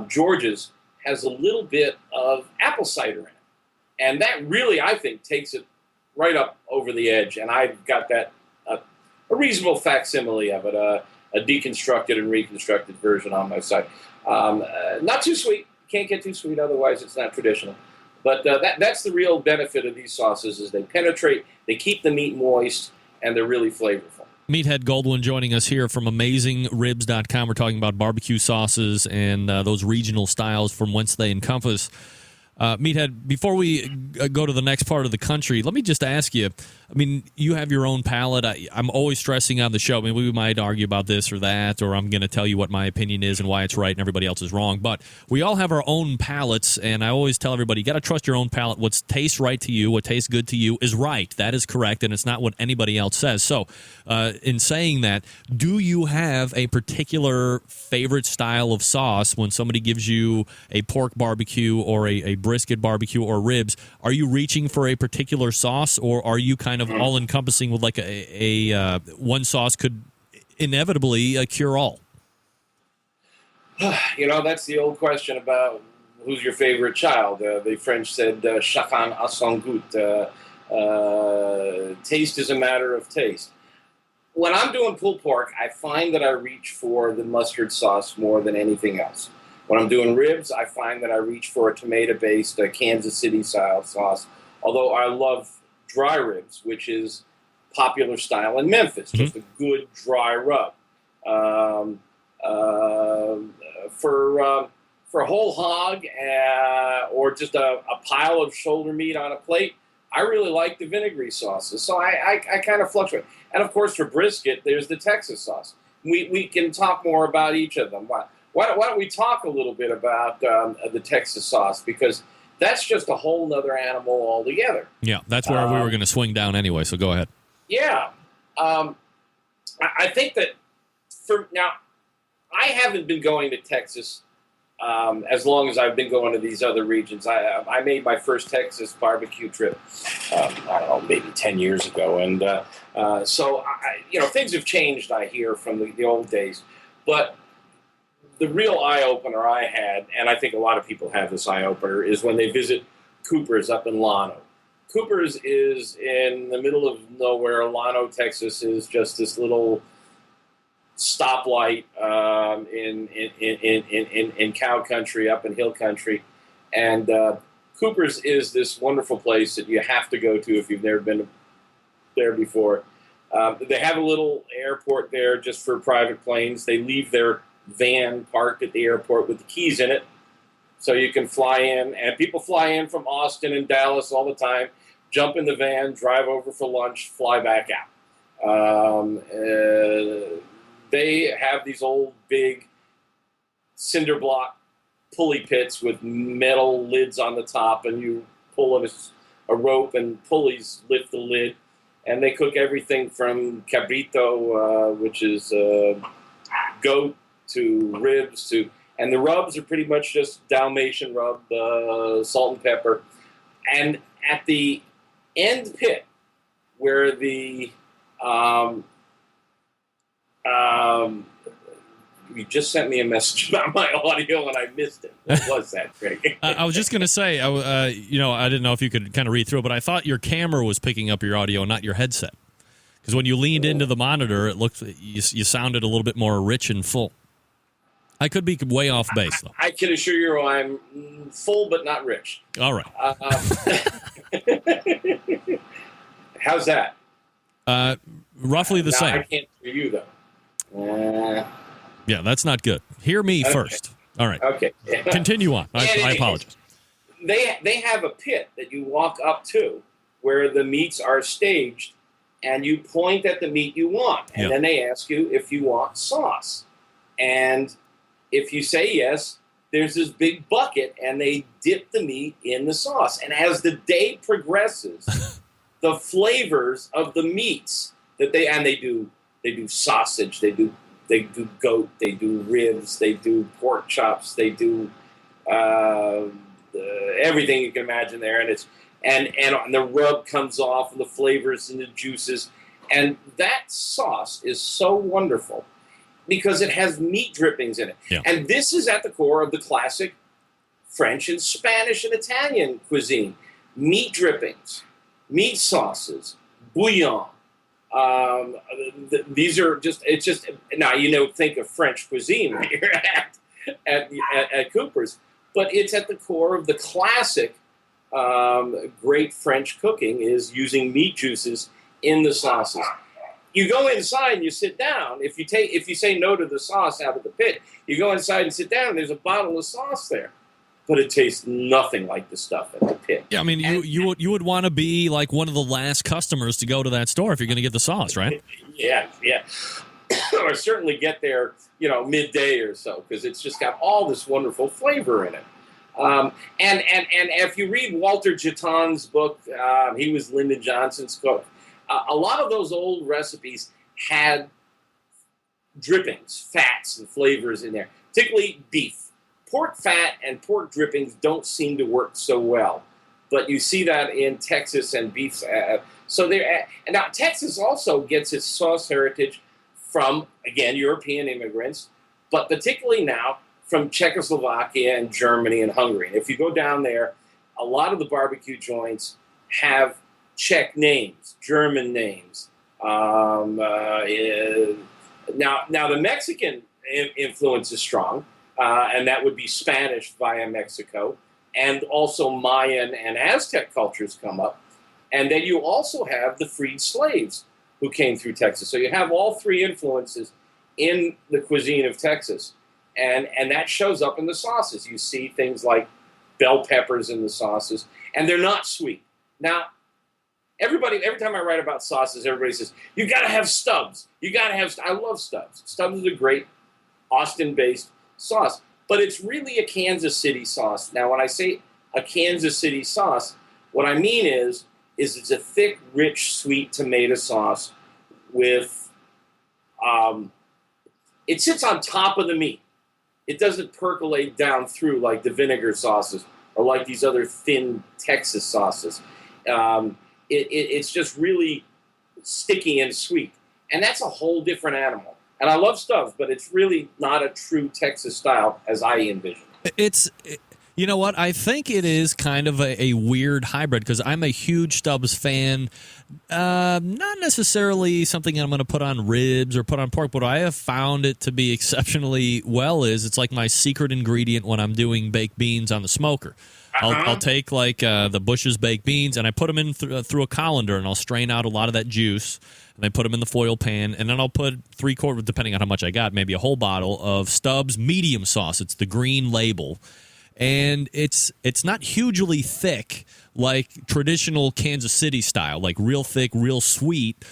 George's, has a little bit of apple cider in it. And that really, I think, takes it right up over the edge. And I've got that a reasonable facsimile of it, a deconstructed and reconstructed version on my site. Not too sweet. Can't get too sweet, otherwise it's not traditional. But that's the real benefit of these sauces, is they penetrate, they keep the meat moist, and they're really flavorful. Meathead Goldwyn joining us here from AmazingRibs.com. We're talking about barbecue sauces and those regional styles from whence they encompass. Meathead, before we go to the next part of the country, let me just ask you, I mean, you have your own palate. I'm always stressing on the show. I mean, we might argue about this or that, or I'm going to tell you what my opinion is and why it's right and everybody else is wrong. But we all have our own palates, and I always tell everybody, you got to trust your own palate. What tastes right to you, what tastes good to you is right. That is correct, and it's not what anybody else says. So in saying that, do you have a particular favorite style of sauce when somebody gives you a pork barbecue or a brisket barbecue or ribs? Are you reaching for a particular sauce, or are you kind of all-encompassing with like a one sauce could inevitably cure all? That's the old question about who's your favorite child. The French said, chacun a son goût. Taste is a matter of taste. When I'm doing pulled pork, I find that I reach for the mustard sauce more than anything else. When I'm doing ribs, I find that I reach for a tomato-based Kansas City-style sauce, although I love dry ribs, which is popular style in Memphis, just a good dry rub. For whole hog or just a pile of shoulder meat on a plate, I really like the vinegary sauces, so I kind of fluctuate. And of course, for brisket, there's the Texas sauce. We can talk more about each of them. Why don't we talk a little bit about the Texas sauce, because that's just a whole nother animal altogether. Yeah, that's where we were going to swing down anyway, so go ahead. Yeah. I think that now, I haven't been going to Texas as long as I've been going to these other regions. I made my first Texas barbecue trip, I don't know, maybe 10 years ago. And so, things have changed, I hear, from the old days. But the real eye-opener I had, and I think a lot of people have this eye-opener, is when they visit Cooper's up in Llano. Cooper's is in the middle of nowhere. Llano, Texas is just this little stoplight in cow country, up in hill country. And Cooper's is this wonderful place that you have to go to if you've never been there before. They have a little airport there just for private planes. They leave their van parked at the airport with the keys in it, so you can fly in. And people fly in from Austin and Dallas all the time, jump in the van, drive over for lunch, fly back out. They have these old, big cinder block pulley pits with metal lids on the top, and you pull a rope and pulleys lift the lid. And they cook everything from cabrito, which is goat, to ribs, and the rubs are pretty much just Dalmatian rub, salt and pepper. And at the end pit, where the you just sent me a message about my audio and I missed it. What was that, Craig? I was just going to say, I didn't know if you could kind of read through it, but I thought your camera was picking up your audio, not your headset. Because when you leaned into the monitor, it looked you sounded a little bit more rich and full. I could be way off base, though. I can assure you I'm full but not rich. All right. How's that? Roughly the same. I can't hear you, though. Yeah, that's not good. Hear me first. All right. Okay. Continue on. I apologize. They have a pit that you walk up to where the meats are staged, and you point at the meat you want. And then they ask you if you want sauce. And if you say yes, there's this big bucket, and they dip the meat in the sauce. And as the day progresses, the flavors of the meats that they do sausage, they do goat, they do ribs, they do pork chops, they do everything you can imagine there, and the rub comes off, and the flavors and the juices, and that sauce is so wonderful because it has meat drippings in it. Yeah. And this is at the core of the classic French and Spanish and Italian cuisine: meat drippings, meat sauces, bouillon. These are it's just now think of French cuisine when you're at Cooper's, but it's at the core of the classic great French cooking is using meat juices in the sauces. You go inside and you sit down. If you say no to the sauce out of the pit, you go inside and sit down, and there's a bottle of sauce there. But it tastes nothing like the stuff at the pit. Yeah, I mean, you would want to be like one of the last customers to go to that store if you're going to get the sauce, right? Yeah. Or certainly get there, midday or so, because it's just got all this wonderful flavor in it. And if you read Walter Jeton's book, he was Lyndon Johnson's cook. A lot of those old recipes had drippings, fats, and flavors in there, particularly beef. Pork fat and pork drippings don't seem to work so well, but you see that in Texas and beef. And now Texas also gets its sauce heritage from, again, European immigrants, but particularly now from Czechoslovakia and Germany and Hungary. And if you go down there, a lot of the barbecue joints have Czech names, German names. Now the Mexican influence is strong. And that would be Spanish via Mexico, and also Mayan and Aztec cultures come up. And then you also have the freed slaves who came through Texas. So you have all three influences in the cuisine of Texas. And that shows up in the sauces. You see things like bell peppers in the sauces, and they're not sweet. Now, every time I write about sauces, everybody says, you got to have Stubbs. I love Stubbs. Stubbs is a great Austin-based sauce, but it's really a Kansas City sauce. Now, when I say a Kansas City sauce, what I mean is it's a thick, rich, sweet tomato sauce with, it sits on top of the meat. It doesn't percolate down through like the vinegar sauces or like these other thin Texas sauces. It's just really sticky and sweet, and that's a whole different animal. And I love Stubbs, but it's really not a true Texas style as I envision. You know what? I think it is kind of a weird hybrid because I'm a huge Stubbs fan. Not necessarily something I'm going to put on ribs or put on pork, but I have found it to be exceptionally well it's like my secret ingredient when I'm doing baked beans on the smoker. I'll take like the Bush's baked beans and I put them in through a colander and I'll strain out a lot of that juice and I put them in the foil pan and then I'll put 3/4, depending on how much I got, maybe a whole bottle of Stubbs medium sauce. It's the green label. And it's not hugely thick like traditional Kansas City style, like real thick, real sweet.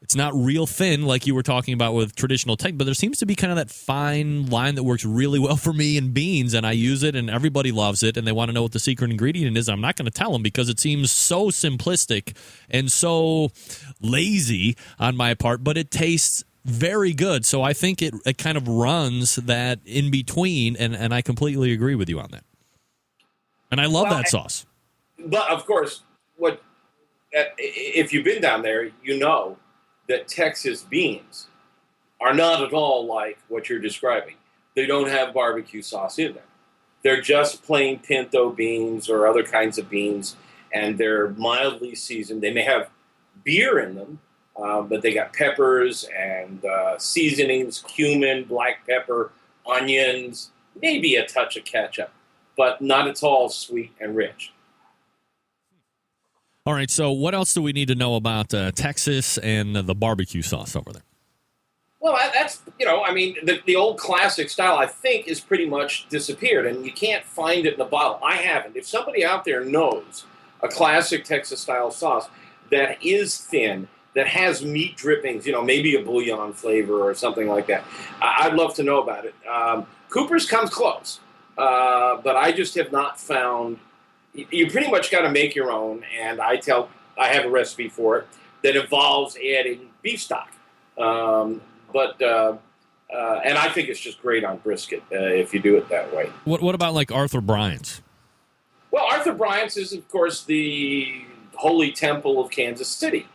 It's not real thin like you were talking about with traditional tech, but there seems to be kind of that fine line that works really well for me in beans, and I use it, and everybody loves it, and they want to know what the secret ingredient is. I'm not going to tell them because it seems so simplistic and so lazy on my part, but it tastes very good. So I think it kind of runs that in between, and I completely agree with you on that. And I love that sauce. But, of course, if you've been down there, you know that Texas beans are not at all like what you're describing. They don't have barbecue sauce in them. They're just plain pinto beans or other kinds of beans, and they're mildly seasoned. They may have beer in them, but they got peppers and seasonings, cumin, black pepper, onions, maybe a touch of ketchup, but not at all sweet and rich. All right, so what else do we need to know about Texas and the barbecue sauce over there? Well, that's, the old classic style, I think, is pretty much disappeared, and you can't find it in a bottle. I haven't. If somebody out there knows a classic Texas-style sauce that is thin, that has meat drippings, maybe a bouillon flavor or something like that, I'd love to know about it. Cooper's comes close, but I just have not found. You pretty much got to make your own, and I have a recipe for it that involves adding beef stock. And I think it's just great on brisket if you do it that way. What about like Arthur Bryant's? Well, Arthur Bryant's is, of course, the holy temple of Kansas City.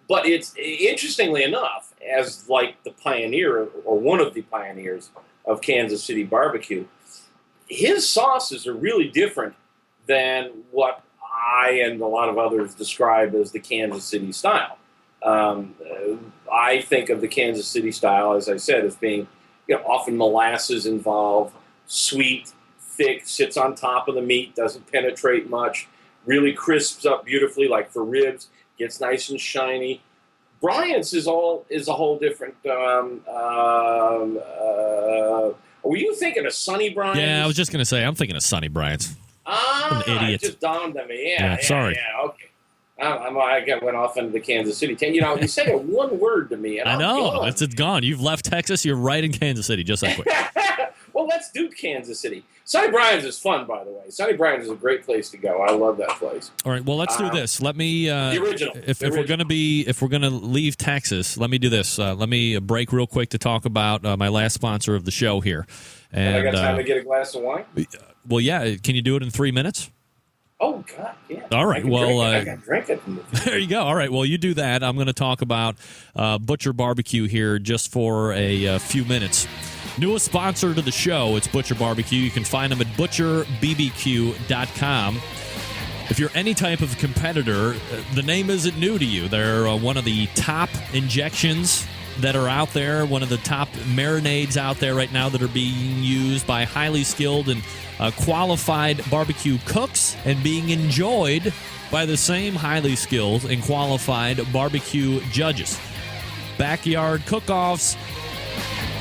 But it's, interestingly enough, as like the pioneer or one of the pioneers of Kansas City barbecue, his sauces are really different than what I and a lot of others describe as the Kansas City style. I think of the Kansas City style, as I said, as being often molasses involved, sweet, thick, sits on top of the meat, doesn't penetrate much, really crisps up beautifully, like for ribs, gets nice and shiny. Bryant's is a whole different. Were you thinking of Sonny Bryant's? Yeah, I was just going to say, I'm thinking of Sonny Bryant's. An idiot. It just dawned on me. Yeah, sorry. Yeah, okay. I went off into the Kansas City. You say it one word to me, and I know. gone. It's gone. You've left Texas. You're right in Kansas City, just that quick. Well, let's do Kansas City. Sonny Bryant's is fun, by the way. Sonny Bryant's is a great place to go. I love that place. All right. Well, let's do this. Let me. The original. If we're gonna leave Texas, let me do this. Let me break real quick to talk about my last sponsor of the show here. And I got time to get a glass of wine. Well, yeah. Can you do it in 3 minutes? Oh, God, yeah. All right. I can drink it. There you go. All right. Well, you do that. I'm going to talk about Butcher Barbecue here just for a few minutes. Newest sponsor to the show, it's Butcher Barbecue. You can find them at butcherbbq.com. If you're any type of competitor, the name isn't new to you. They're one of the top injections that are out there, one of the top marinades out there right now that are being used by highly skilled and qualified barbecue cooks and being enjoyed by the same highly skilled and qualified barbecue judges. Backyard cook-offs.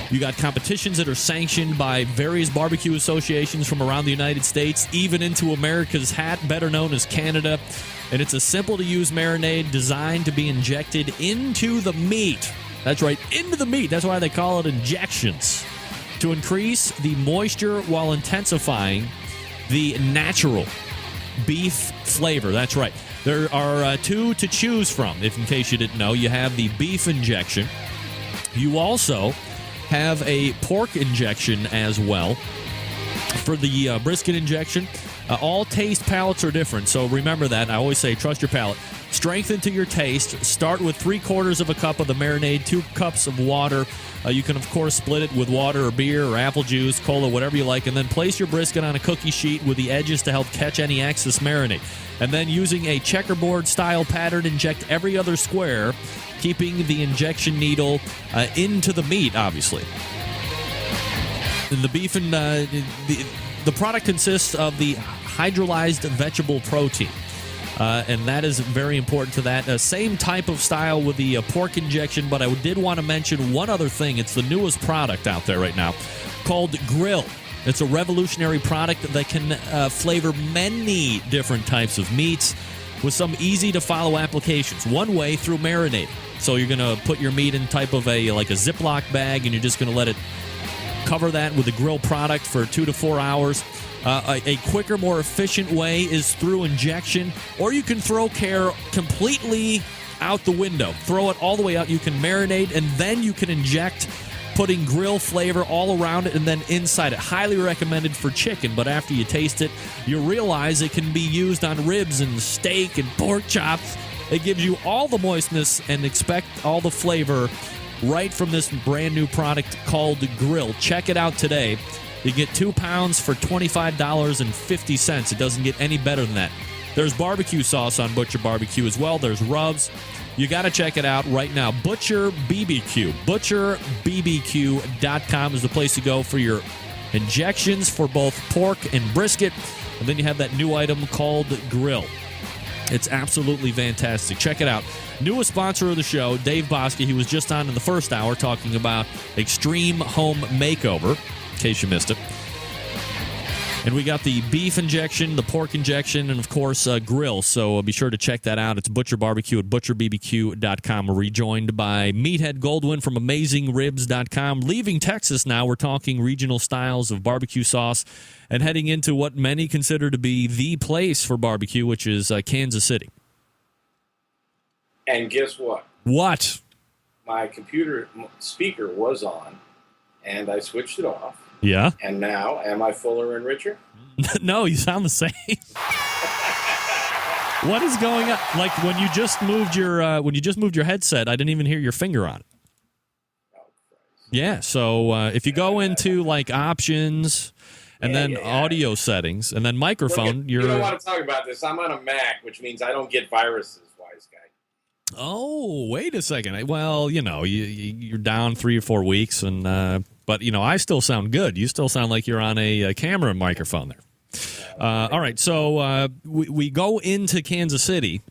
You got competitions that are sanctioned by various barbecue associations from around the United States, even into America's hat, better known as Canada. And it's a simple-to-use marinade designed to be injected into the meat. That's right, into the meat. That's why they call it injections. To increase the moisture while intensifying the natural beef flavor. That's right. There are two to choose from, if in case you didn't know. You have the beef injection. You also have a pork injection as well. For the brisket injection, All taste palates are different, so remember that. I always say trust your palate. Strengthen to your taste. Start with 3/4 of a cup of the marinade, 2 cups of water. You can, of course, split it with water or beer or apple juice, cola, whatever you like, and then place your brisket on a cookie sheet with the edges to help catch any excess marinade. And then using a checkerboard-style pattern, inject every other square, keeping the injection needle into the meat, obviously. The beef and the product consists of the hydrolyzed vegetable protein. And that is very important to that. Same type of style with the pork injection, but I did want to mention one other thing. It's the newest product out there right now called Grill. It's a revolutionary product that can flavor many different types of meats with some easy-to-follow applications. One way, through marinating. So you're going to put your meat in type of a Ziploc bag, and you're just going to let it cover that with the grill product for 2 to 4 hours. A quicker, more efficient way is through injection, or you can throw care completely out the window. Throw it all the way out. You can marinate, and then you can inject, putting grill flavor all around it and then inside it. Highly recommended for chicken, but after you taste it, you realize it can be used on ribs and steak and pork chops. It gives you all the moistness and expect all the flavor right from this brand new product called Grill. Check it out today. You get 2 pounds for $25.50. It doesn't get any better than that. There's barbecue sauce on Butcher BBQ as well. There's rubs. You got to check it out right now. Butcher BBQ. ButcherBBQ.com is the place to go for your injections for both pork and brisket. And then you have that new item called Grill. It's absolutely fantastic. Check it out. Newest sponsor of the show, Dave Bouska. He was just on in the first hour talking about Extreme Home Makeover, in case you missed it. And we got the beef injection, the pork injection, and, of course, Grill. So be sure to check that out. It's Butcher BBQ at butcherbbq.com. We're rejoined by Meathead Goldwyn from AmazingRibs.com. Leaving Texas now, we're talking regional styles of barbecue sauce and heading into what many consider to be the place for barbecue, which is Kansas City. And guess what? What? My computer speaker was on, and I switched it off. Yeah. And now, am I fuller and richer? No, you sound the same. What is going on? Like when you just moved your headset, I didn't even hear your finger on it. Yeah. So if you go into like options and then audio settings and then microphone, you don't want to talk about this. I'm on a Mac, which means I don't get viruses. Wise guy. Oh, wait a second. Well, you're down 3 or 4 weeks, and but I still sound good. You still sound like you're on a camera microphone there. All right, so we go into Kansas City,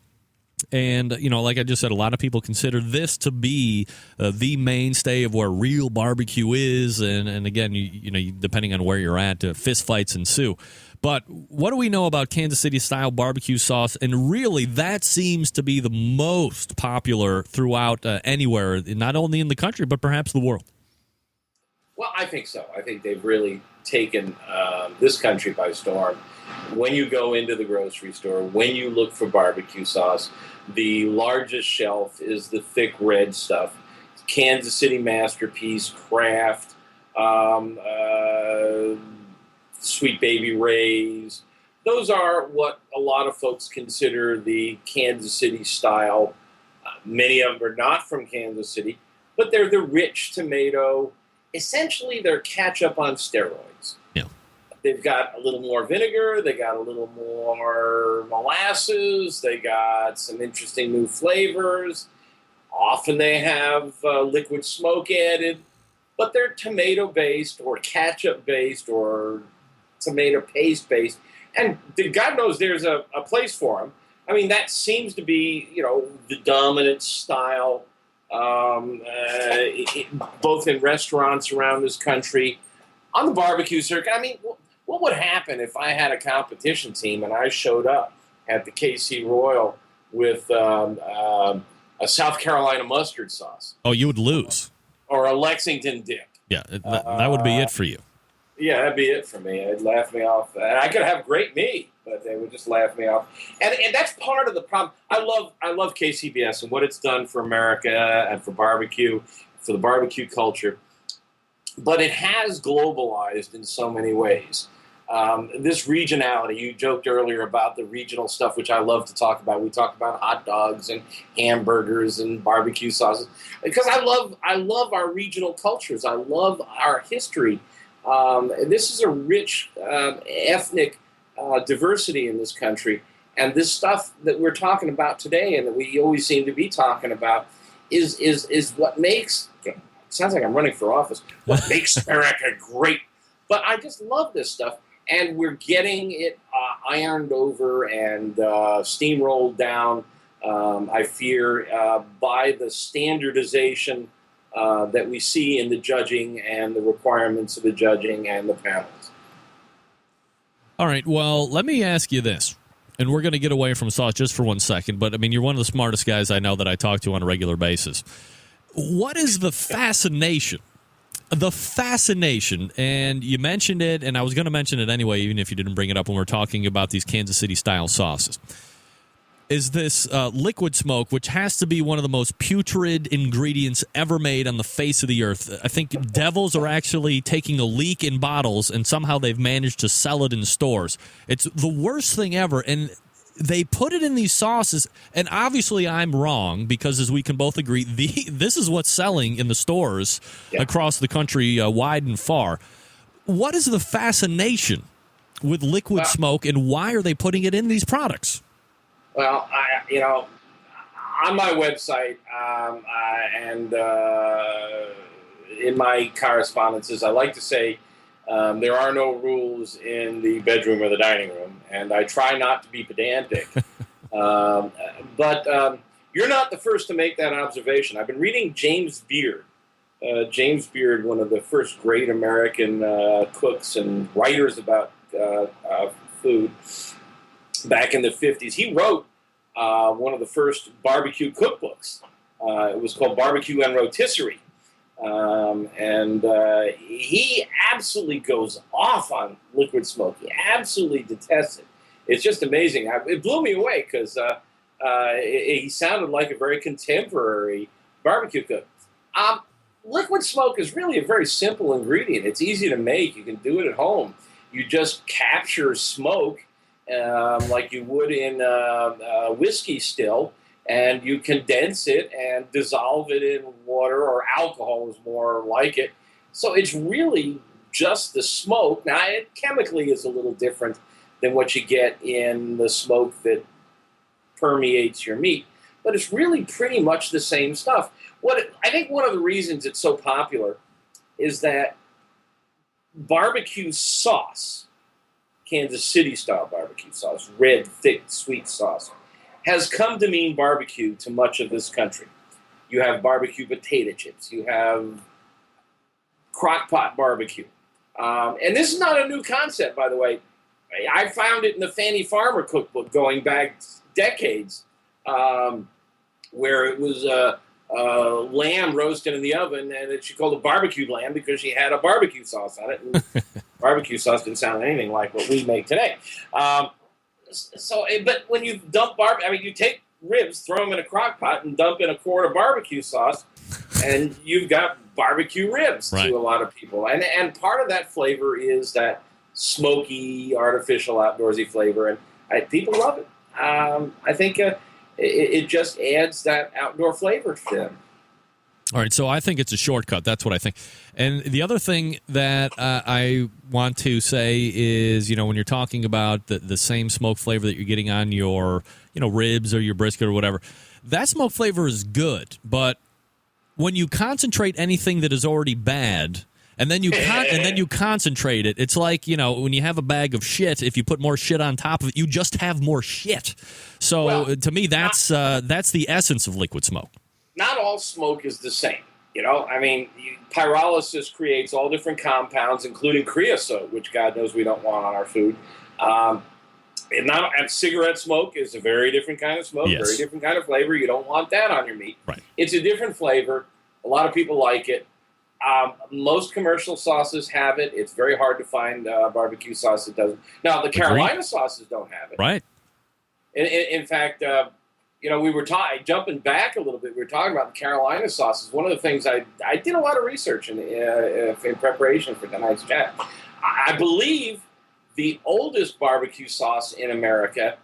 and like I just said, a lot of people consider this to be the mainstay of where real barbecue is, and again, you depending on where you're at, fist fights ensue. But what do we know about Kansas City-style barbecue sauce? And really, that seems to be the most popular throughout anywhere, not only in the country, but perhaps the world. Well, I think so. I think they've really taken this country by storm. When you go into the grocery store, when you look for barbecue sauce, the largest shelf is the thick red stuff. Kansas City Masterpiece, Kraft, Sweet Baby Ray's. Those are what a lot of folks consider the Kansas City style. Many of them are not from Kansas City, but they're the rich tomato. Essentially, they're ketchup on steroids. Yeah. They've got a little more vinegar. They got a little more molasses. They got some interesting new flavors. Often they have liquid smoke added, but they're tomato-based or ketchup-based or tomato paste-based. And God knows there's a place for them. I mean, that seems to be, the dominant style, both in restaurants around this country. On the barbecue circuit, I mean, what would happen if I had a competition team and I showed up at the KC Royal with a South Carolina mustard sauce? Oh, you would lose. Or a Lexington dip. Yeah, that would be it for you. Yeah, that'd be it for me. It'd laugh me off. And I could have great meat, but they would just laugh me off. And that's part of the problem. I love KCBS and what it's done for America and for barbecue, for the barbecue culture. But it has globalized in so many ways. this regionality. You joked earlier about the regional stuff, which I love to talk about. We talk about hot dogs and hamburgers and barbecue sauces because I love our regional cultures. I love our history. This is a rich ethnic diversity in this country. And this stuff that we're talking about today and that we always seem to be talking about is what makes, it sounds like I'm running for office, what makes America great. But I just love this stuff. And we're getting it ironed over and steamrolled down, I fear, by the standardization that we see in the judging and the requirements of the judging and the panels. All right, well, let me ask you this. And we're going to get away from sauce just for 1 second, but I mean, you're one of the smartest guys I know that I talk to on a regular basis. What is the fascination? The fascination, and you mentioned it, and I was going to mention it anyway, even if you didn't bring it up when we're talking about these Kansas City-style sauces, is this liquid smoke, which has to be one of the most putrid ingredients ever made on the face of the earth. I think devils are actually taking a leak in bottles, and somehow they've managed to sell it in stores. It's the worst thing ever, and they put it in these sauces, and obviously I'm wrong because, as we can both agree, this is what's selling in the stores across the country, wide and far. What is the fascination with liquid smoke, and why are they putting it in these products? Well, on my website and in my correspondences, I like to say there are no rules in the bedroom or the dining room, and I try not to be pedantic. But you're not the first to make that observation. I've been reading James Beard. James Beard, one of the first great American cooks and writers about food back in the 50s. He wrote one of the first barbecue cookbooks. It was called Barbecue and Rotisserie. And he absolutely goes off on liquid smoke. He absolutely detests it. It's just amazing. It blew me away because he sounded like a very contemporary barbecue cook. Liquid smoke is really a very simple ingredient. It's easy to make. You can do it at home. You just capture smoke like you would in whiskey still, and you condense it and dissolve it in water, or alcohol is more like it. So it's really just the smoke. Now, it chemically is a little different than what you get in the smoke that permeates your meat, but it's really pretty much the same stuff. I think one of the reasons it's so popular is that barbecue sauce, Kansas City-style barbecue sauce, red, thick, sweet sauce, has come to mean barbecue to much of this country. You have barbecue potato chips. You have crock-pot barbecue. And this is not a new concept, by the way. I found it in the Fannie Farmer cookbook going back decades, where it was lamb roasted in the oven, and she called it barbecued lamb because she had a barbecue sauce on it. And barbecue sauce didn't sound anything like what we make today. But when you dump you take ribs, throw them in a crock pot, and dump in a quart of barbecue sauce, and you've got barbecue ribs to a lot of people. And part of that flavor is that smoky, artificial, outdoorsy flavor, and people love it. I think it just adds that outdoor flavor to them. All right, so I think it's a shortcut. That's what I think. And the other thing that I want to say is, when you're talking about the same smoke flavor that you're getting on your, ribs or your brisket or whatever, that smoke flavor is good. But when you concentrate anything that is already bad, and then you concentrate it, it's like, when you have a bag of shit, if you put more shit on top of it, you just have more shit. So to me, that's the essence of liquid smoke. Not all smoke is the same. Pyrolysis creates all different compounds, including creosote, which God knows we don't want on our food. And cigarette smoke is a very different kind of smoke, very different kind of flavor. You don't want that on your meat. Right. It's a different flavor. A lot of people like it. Most commercial sauces have it. It's very hard to find barbecue sauce that doesn't. Now, the Carolina sauces don't have it. Right. In fact, we were jumping back a little bit. We were talking about the Carolina sauces. One of the things I did a lot of research in preparation for tonight's chat. I believe the oldest barbecue sauce in America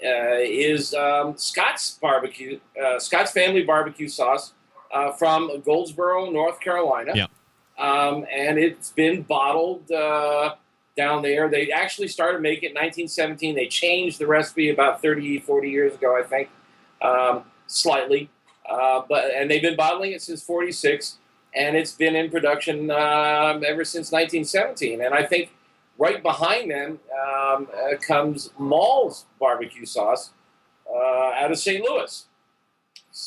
is Scott's barbecue, Scott's family barbecue sauce from Goldsboro, North Carolina. Yeah. And it's been bottled down there. They actually started making it in 1917. They changed the recipe about 30, 40 years ago, I think, slightly. And they've been bottling it since 46, and it's been in production ever since 1917. And I think right behind them comes Maul's barbecue sauce out of St. Louis.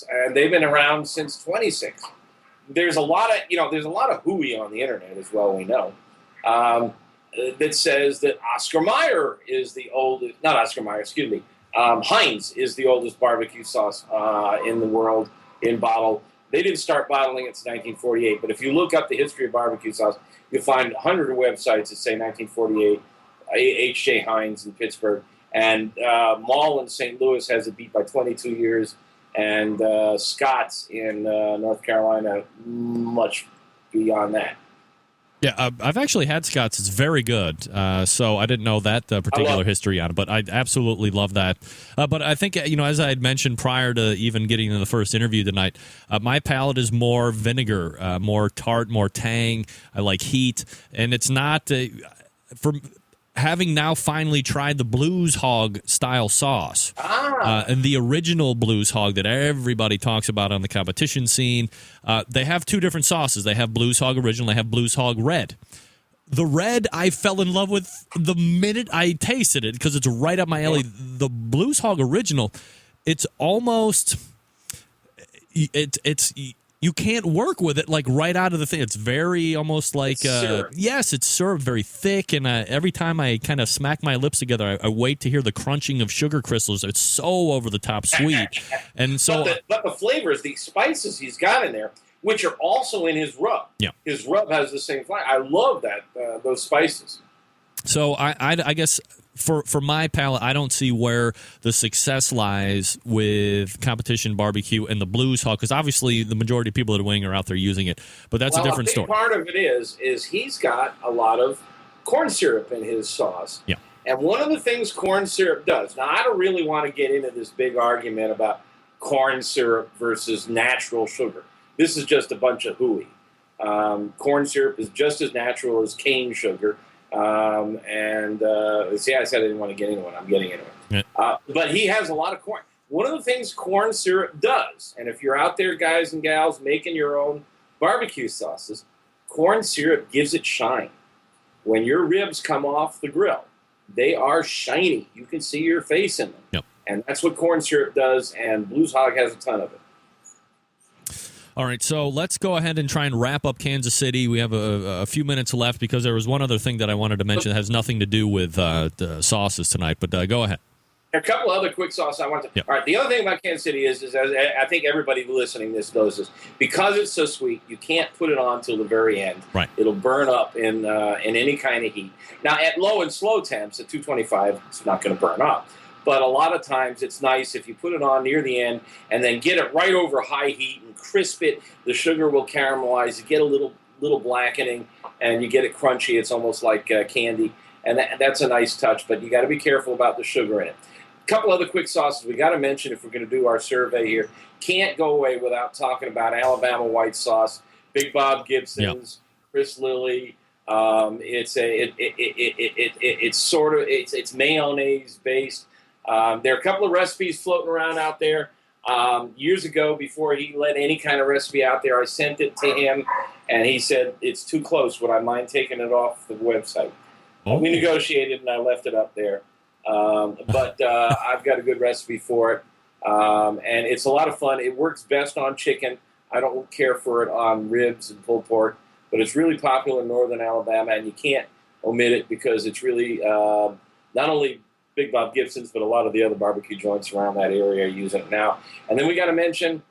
And they've been around since 26. There's a lot of hooey on the internet as well, we know, that says that Oscar Mayer is the oldest, not Oscar Mayer, excuse me, Heinz is the oldest barbecue sauce in the world in bottle. They didn't start bottling it in 1948, but if you look up the history of barbecue sauce, you'll find 100 websites that say 1948, H.J. Heinz in Pittsburgh, and Maul in St. Louis has it beat by 22 years, and Scott's in North Carolina much beyond that. Yeah, I've actually had Scott's. It's very good. So I didn't know that particular history on it, but I absolutely love that. But I think, as I had mentioned prior to even getting into the first interview tonight, my palate is more vinegar, more tart, more tang. I like heat. And it's not, for having now finally tried the Blues Hog style sauce, and the original Blues Hog that everybody talks about on the competition scene, they have two different sauces. They have Blues Hog Original, they have Blues Hog Red. The red I fell in love with the minute I tasted it because it's right up my alley. The Blues Hog Original, it's almost, it's you can't work with it like right out of the thing. It's very almost like yes, it's syrup, very thick, and every time I kind of smack my lips together, I wait to hear the crunching of sugar crystals. It's so over the top sweet, and so but the flavors, the spices he's got in there, which are also in his rub. Yeah, his rub has the same flavor. I love that those spices. So I guess. For my palate, I don't see where the success lies with competition barbecue and the Blues Hog, because obviously the majority of people at Wing are out there using it, but that's a different story. Part of it is he's got a lot of corn syrup in his sauce. Yeah. And one of the things corn syrup does, now I don't really want to get into this big argument about corn syrup versus natural sugar. This is just a bunch of hooey. Corn syrup is just as natural as cane sugar. I said I didn't want to get into it. I'm getting into it. Yeah. But he has a lot of corn. One of the things corn syrup does, and if you're out there, guys and gals, making your own barbecue sauces, corn syrup gives it shine. When your ribs come off the grill, they are shiny. You can see your face in them. Yep. And that's what corn syrup does, and Blues Hog has a ton of it. All right, so let's go ahead and try and wrap up Kansas City. We have a few minutes left because there was one other thing that I wanted to mention that has nothing to do with the sauces tonight, but go ahead. A couple other quick sauces I want to. Yep. All right, the other thing about Kansas City is I think everybody listening to this knows this. Because it's so sweet, you can't put it on till the very end. Right. It'll burn up in any kind of heat. Now, at low and slow temps, at 225, it's not going to burn up. But a lot of times it's nice if you put it on near the end and then get it right over high heat and crisp it. The sugar will caramelize. You get a little blackening, and you get it crunchy. It's almost like candy, and that's a nice touch. But you got to be careful about the sugar in it. A couple other quick sauces we got to mention if we're going to do our survey here. Can't go away without talking about Alabama white sauce, Big Bob Gibson's, Chris Lilly. It's mayonnaise based. There are a couple of recipes floating around out there. Years ago, before he let any kind of recipe out there, I sent it to him, and he said, it's too close. Would I mind taking it off the website? Oh. We negotiated, and I left it up there. But I've got a good recipe for it, and it's a lot of fun. It works best on chicken. I don't care for it on ribs and pulled pork, but it's really popular in northern Alabama, and you can't omit it because it's really not only Big Bob Gibson's, but a lot of the other barbecue joints around that area are using it now. And then we got to mention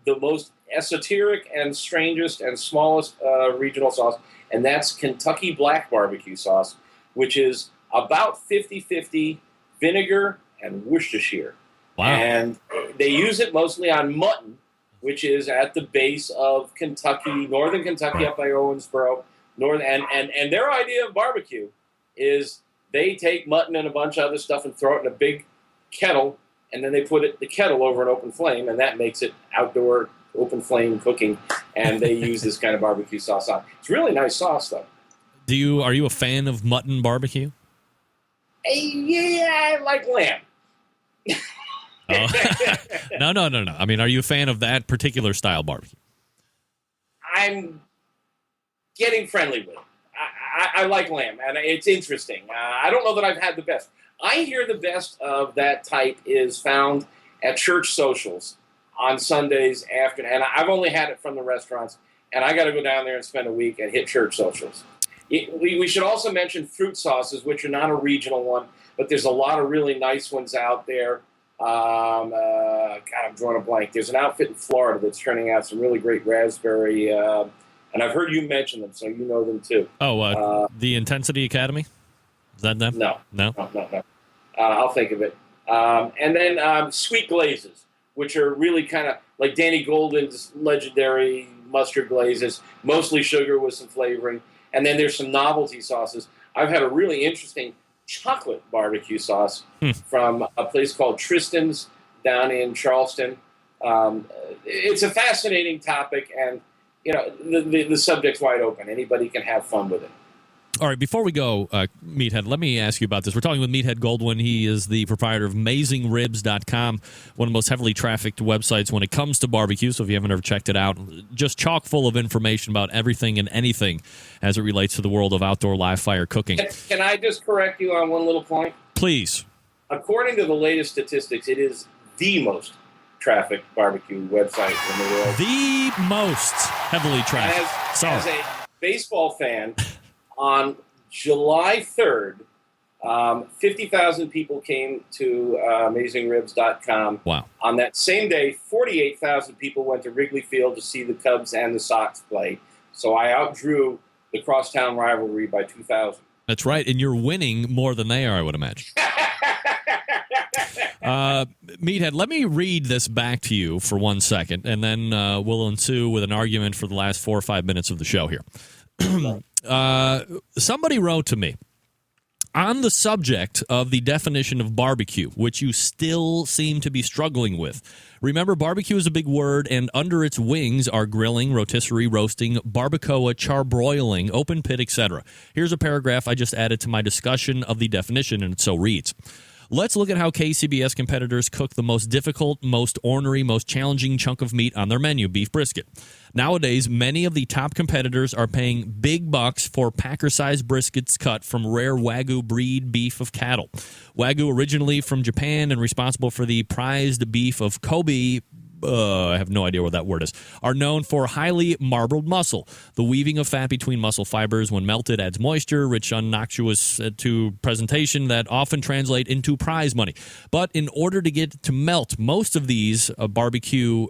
the most esoteric and strangest and smallest regional sauce, and that's Kentucky Black Barbecue Sauce, which is about 50-50 vinegar and Worcestershire. Wow. And they use it mostly on mutton, which is at the base of Kentucky, northern Kentucky, up by Owensboro. And their idea of barbecue is they take mutton and a bunch of other stuff and throw it in a big kettle, and then they put the kettle over an open flame, and that makes it outdoor open flame cooking, and they use this kind of barbecue sauce on. It's really nice sauce, though. Are you a fan of mutton barbecue? Yeah, I like lamb. Oh. No. I mean, are you a fan of that particular style barbecue? I'm getting friendly with it. I like lamb, and it's interesting. I don't know that I've had the best. I hear the best of that type is found at church socials on Sundays after, and I've only had it from the restaurants, and I got to go down there and spend a week and hit church socials. We should also mention fruit sauces, which are not a regional one, but there's a lot of really nice ones out there. God, I'm drawing a blank. There's an outfit in Florida that's turning out some really great raspberry, and I've heard you mention them, so you know them too. The Intensity Academy? Is that them? No. No? No. I'll think of it. And then sweet glazes, which are really kind of like Danny Goldwyn's legendary mustard glazes, mostly sugar with some flavoring. And then there's some novelty sauces. I've had a really interesting chocolate barbecue sauce from a place called Tristan's down in Charleston. It's a fascinating topic, and the subject's wide open. Anybody can have fun with it. All right, before we go, Meathead, let me ask you about this. We're talking with Meathead Goldwyn. He is the proprietor of AmazingRibs.com, one of the most heavily trafficked websites when it comes to barbecue. So if you haven't ever checked it out, just chock full of information about everything and anything as it relates to the world of outdoor live fire cooking. Can I just correct you on one little point? Please. According to the latest statistics, it is the most trafficked barbecue website in the world. The most heavily trafficked. As a baseball fan, on July 3rd, 50,000 people came to AmazingRibs.com. Wow. On that same day, 48,000 people went to Wrigley Field to see the Cubs and the Sox play. So I outdrew the crosstown rivalry by 2,000. That's right, and you're winning more than they are, I would imagine. Meathead, let me read this back to you for 1 second, and then we'll ensue with an argument for the last 4 or 5 minutes of the show here. Somebody wrote to me on the subject of the definition of barbecue, which you still seem to be struggling with. Remember, barbecue is a big word, and under its wings are grilling, rotisserie, roasting, barbacoa, charbroiling, open pit, etc. Here's a paragraph I just added to my discussion of the definition, and it so reads. Let's look at how KCBS competitors cook the most difficult, most ornery, most challenging chunk of meat on their menu, beef brisket. Nowadays, many of the top competitors are paying big bucks for Packer-sized briskets cut from rare Wagyu breed beef of cattle. Wagyu, originally from Japan and responsible for the prized beef of Kobe, I have no idea what that word is, are known for highly marbled muscle. The weaving of fat between muscle fibers when melted adds moisture, rich, unnoxious to presentation that often translate into prize money. But in order to get it to melt, most of these barbecue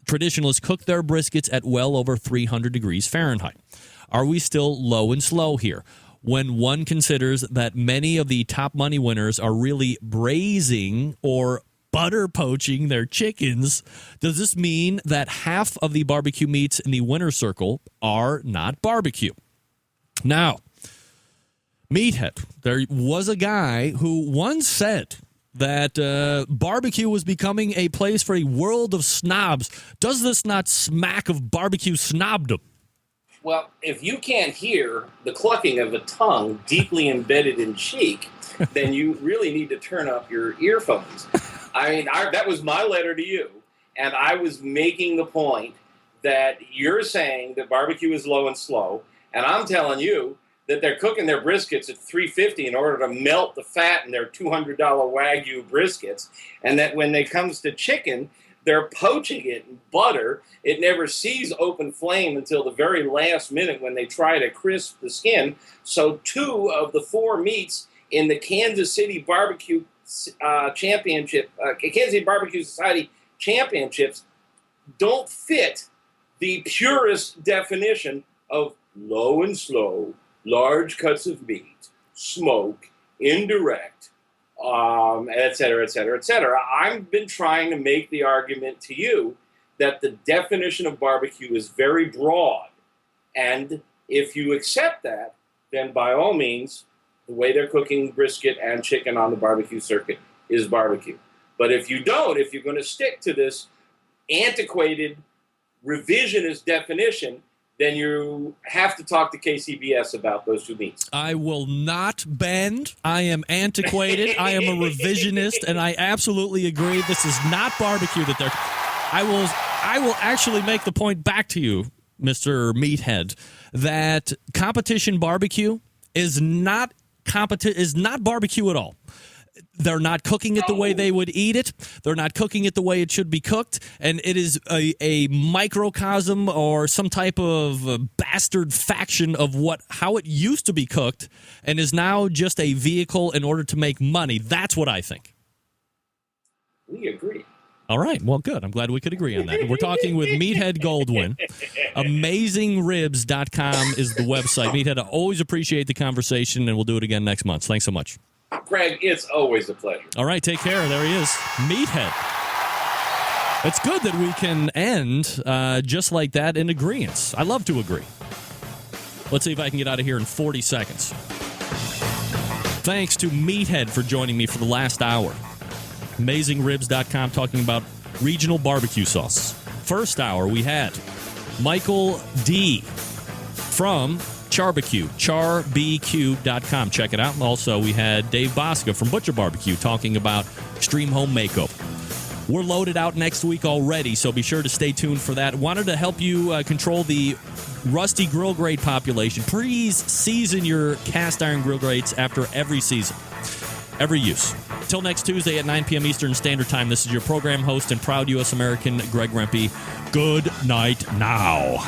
traditionalists cook their briskets at well over 300 degrees Fahrenheit. Are we still low and slow here? When one considers that many of the top money winners are really braising or butter poaching their chickens, does this mean that half of the barbecue meats in the winner's circle are not barbecue? Now, Meathead, there was a guy who once said that barbecue was becoming a place for a world of snobs. Does this not smack of barbecue snobdom? Well, if you can't hear the clucking of a tongue deeply embedded in cheek, then you really need to turn up your earphones. I mean, that was my letter to you, and I was making the point that you're saying that barbecue is low and slow, and I'm telling you that they're cooking their briskets at $350 in order to melt the fat in their $200 Wagyu briskets, and that when it comes to chicken, they're poaching it in butter. It never sees open flame until the very last minute when they try to crisp the skin. So 2 of the 4 meats in the Kansas City Barbecue Championship, Kansas City Barbecue Society Championships don't fit the purest definition of low and slow, large cuts of meat, smoke, indirect, et cetera, et cetera, et cetera. I've been trying to make the argument to you that the definition of barbecue is very broad. And if you accept that, then by all means, the way they're cooking brisket and chicken on the barbecue circuit is barbecue. But if you don't, if you're going to stick to this antiquated revisionist definition, then you have to talk to KCBS about those two meats. I will not bend. I am antiquated. I am a revisionist, and I absolutely agree. This is not barbecue that they're. I will actually make the point back to you, Mr. Meathead, that competition barbecue is not barbecue at all. They're not cooking it the way they would eat it. They're not cooking it the way it should be cooked. And it is a microcosm or some type of bastard faction of how it used to be cooked and is now just a vehicle in order to make money. That's what I think. We agree. All right. Well, good. I'm glad we could agree on that. We're talking with Meathead Goldwyn. AmazingRibs.com is the website. Meathead, I always appreciate the conversation, and we'll do it again next month. Thanks so much. Greg, it's always a pleasure. All right, take care. There he is, Meathead. It's good that we can end just like that in agreement. I love to agree. Let's see if I can get out of here in 40 seconds. Thanks to Meathead for joining me for the last hour. AmazingRibs.com talking about regional barbecue sauce. First hour, we had Michael D. from CharBQ, CharBQ.com. Check it out. Also, we had Dave Bouska from Butcher Barbecue talking about extreme home makeover. We're loaded out next week already, so be sure to stay tuned for that. Wanted to help you control the rusty grill grate population. Please season your cast iron grill grates after every season, every use. Till next Tuesday at 9 p.m. Eastern Standard Time, this is your program host and proud U.S. American, Greg Rempe. Good night now.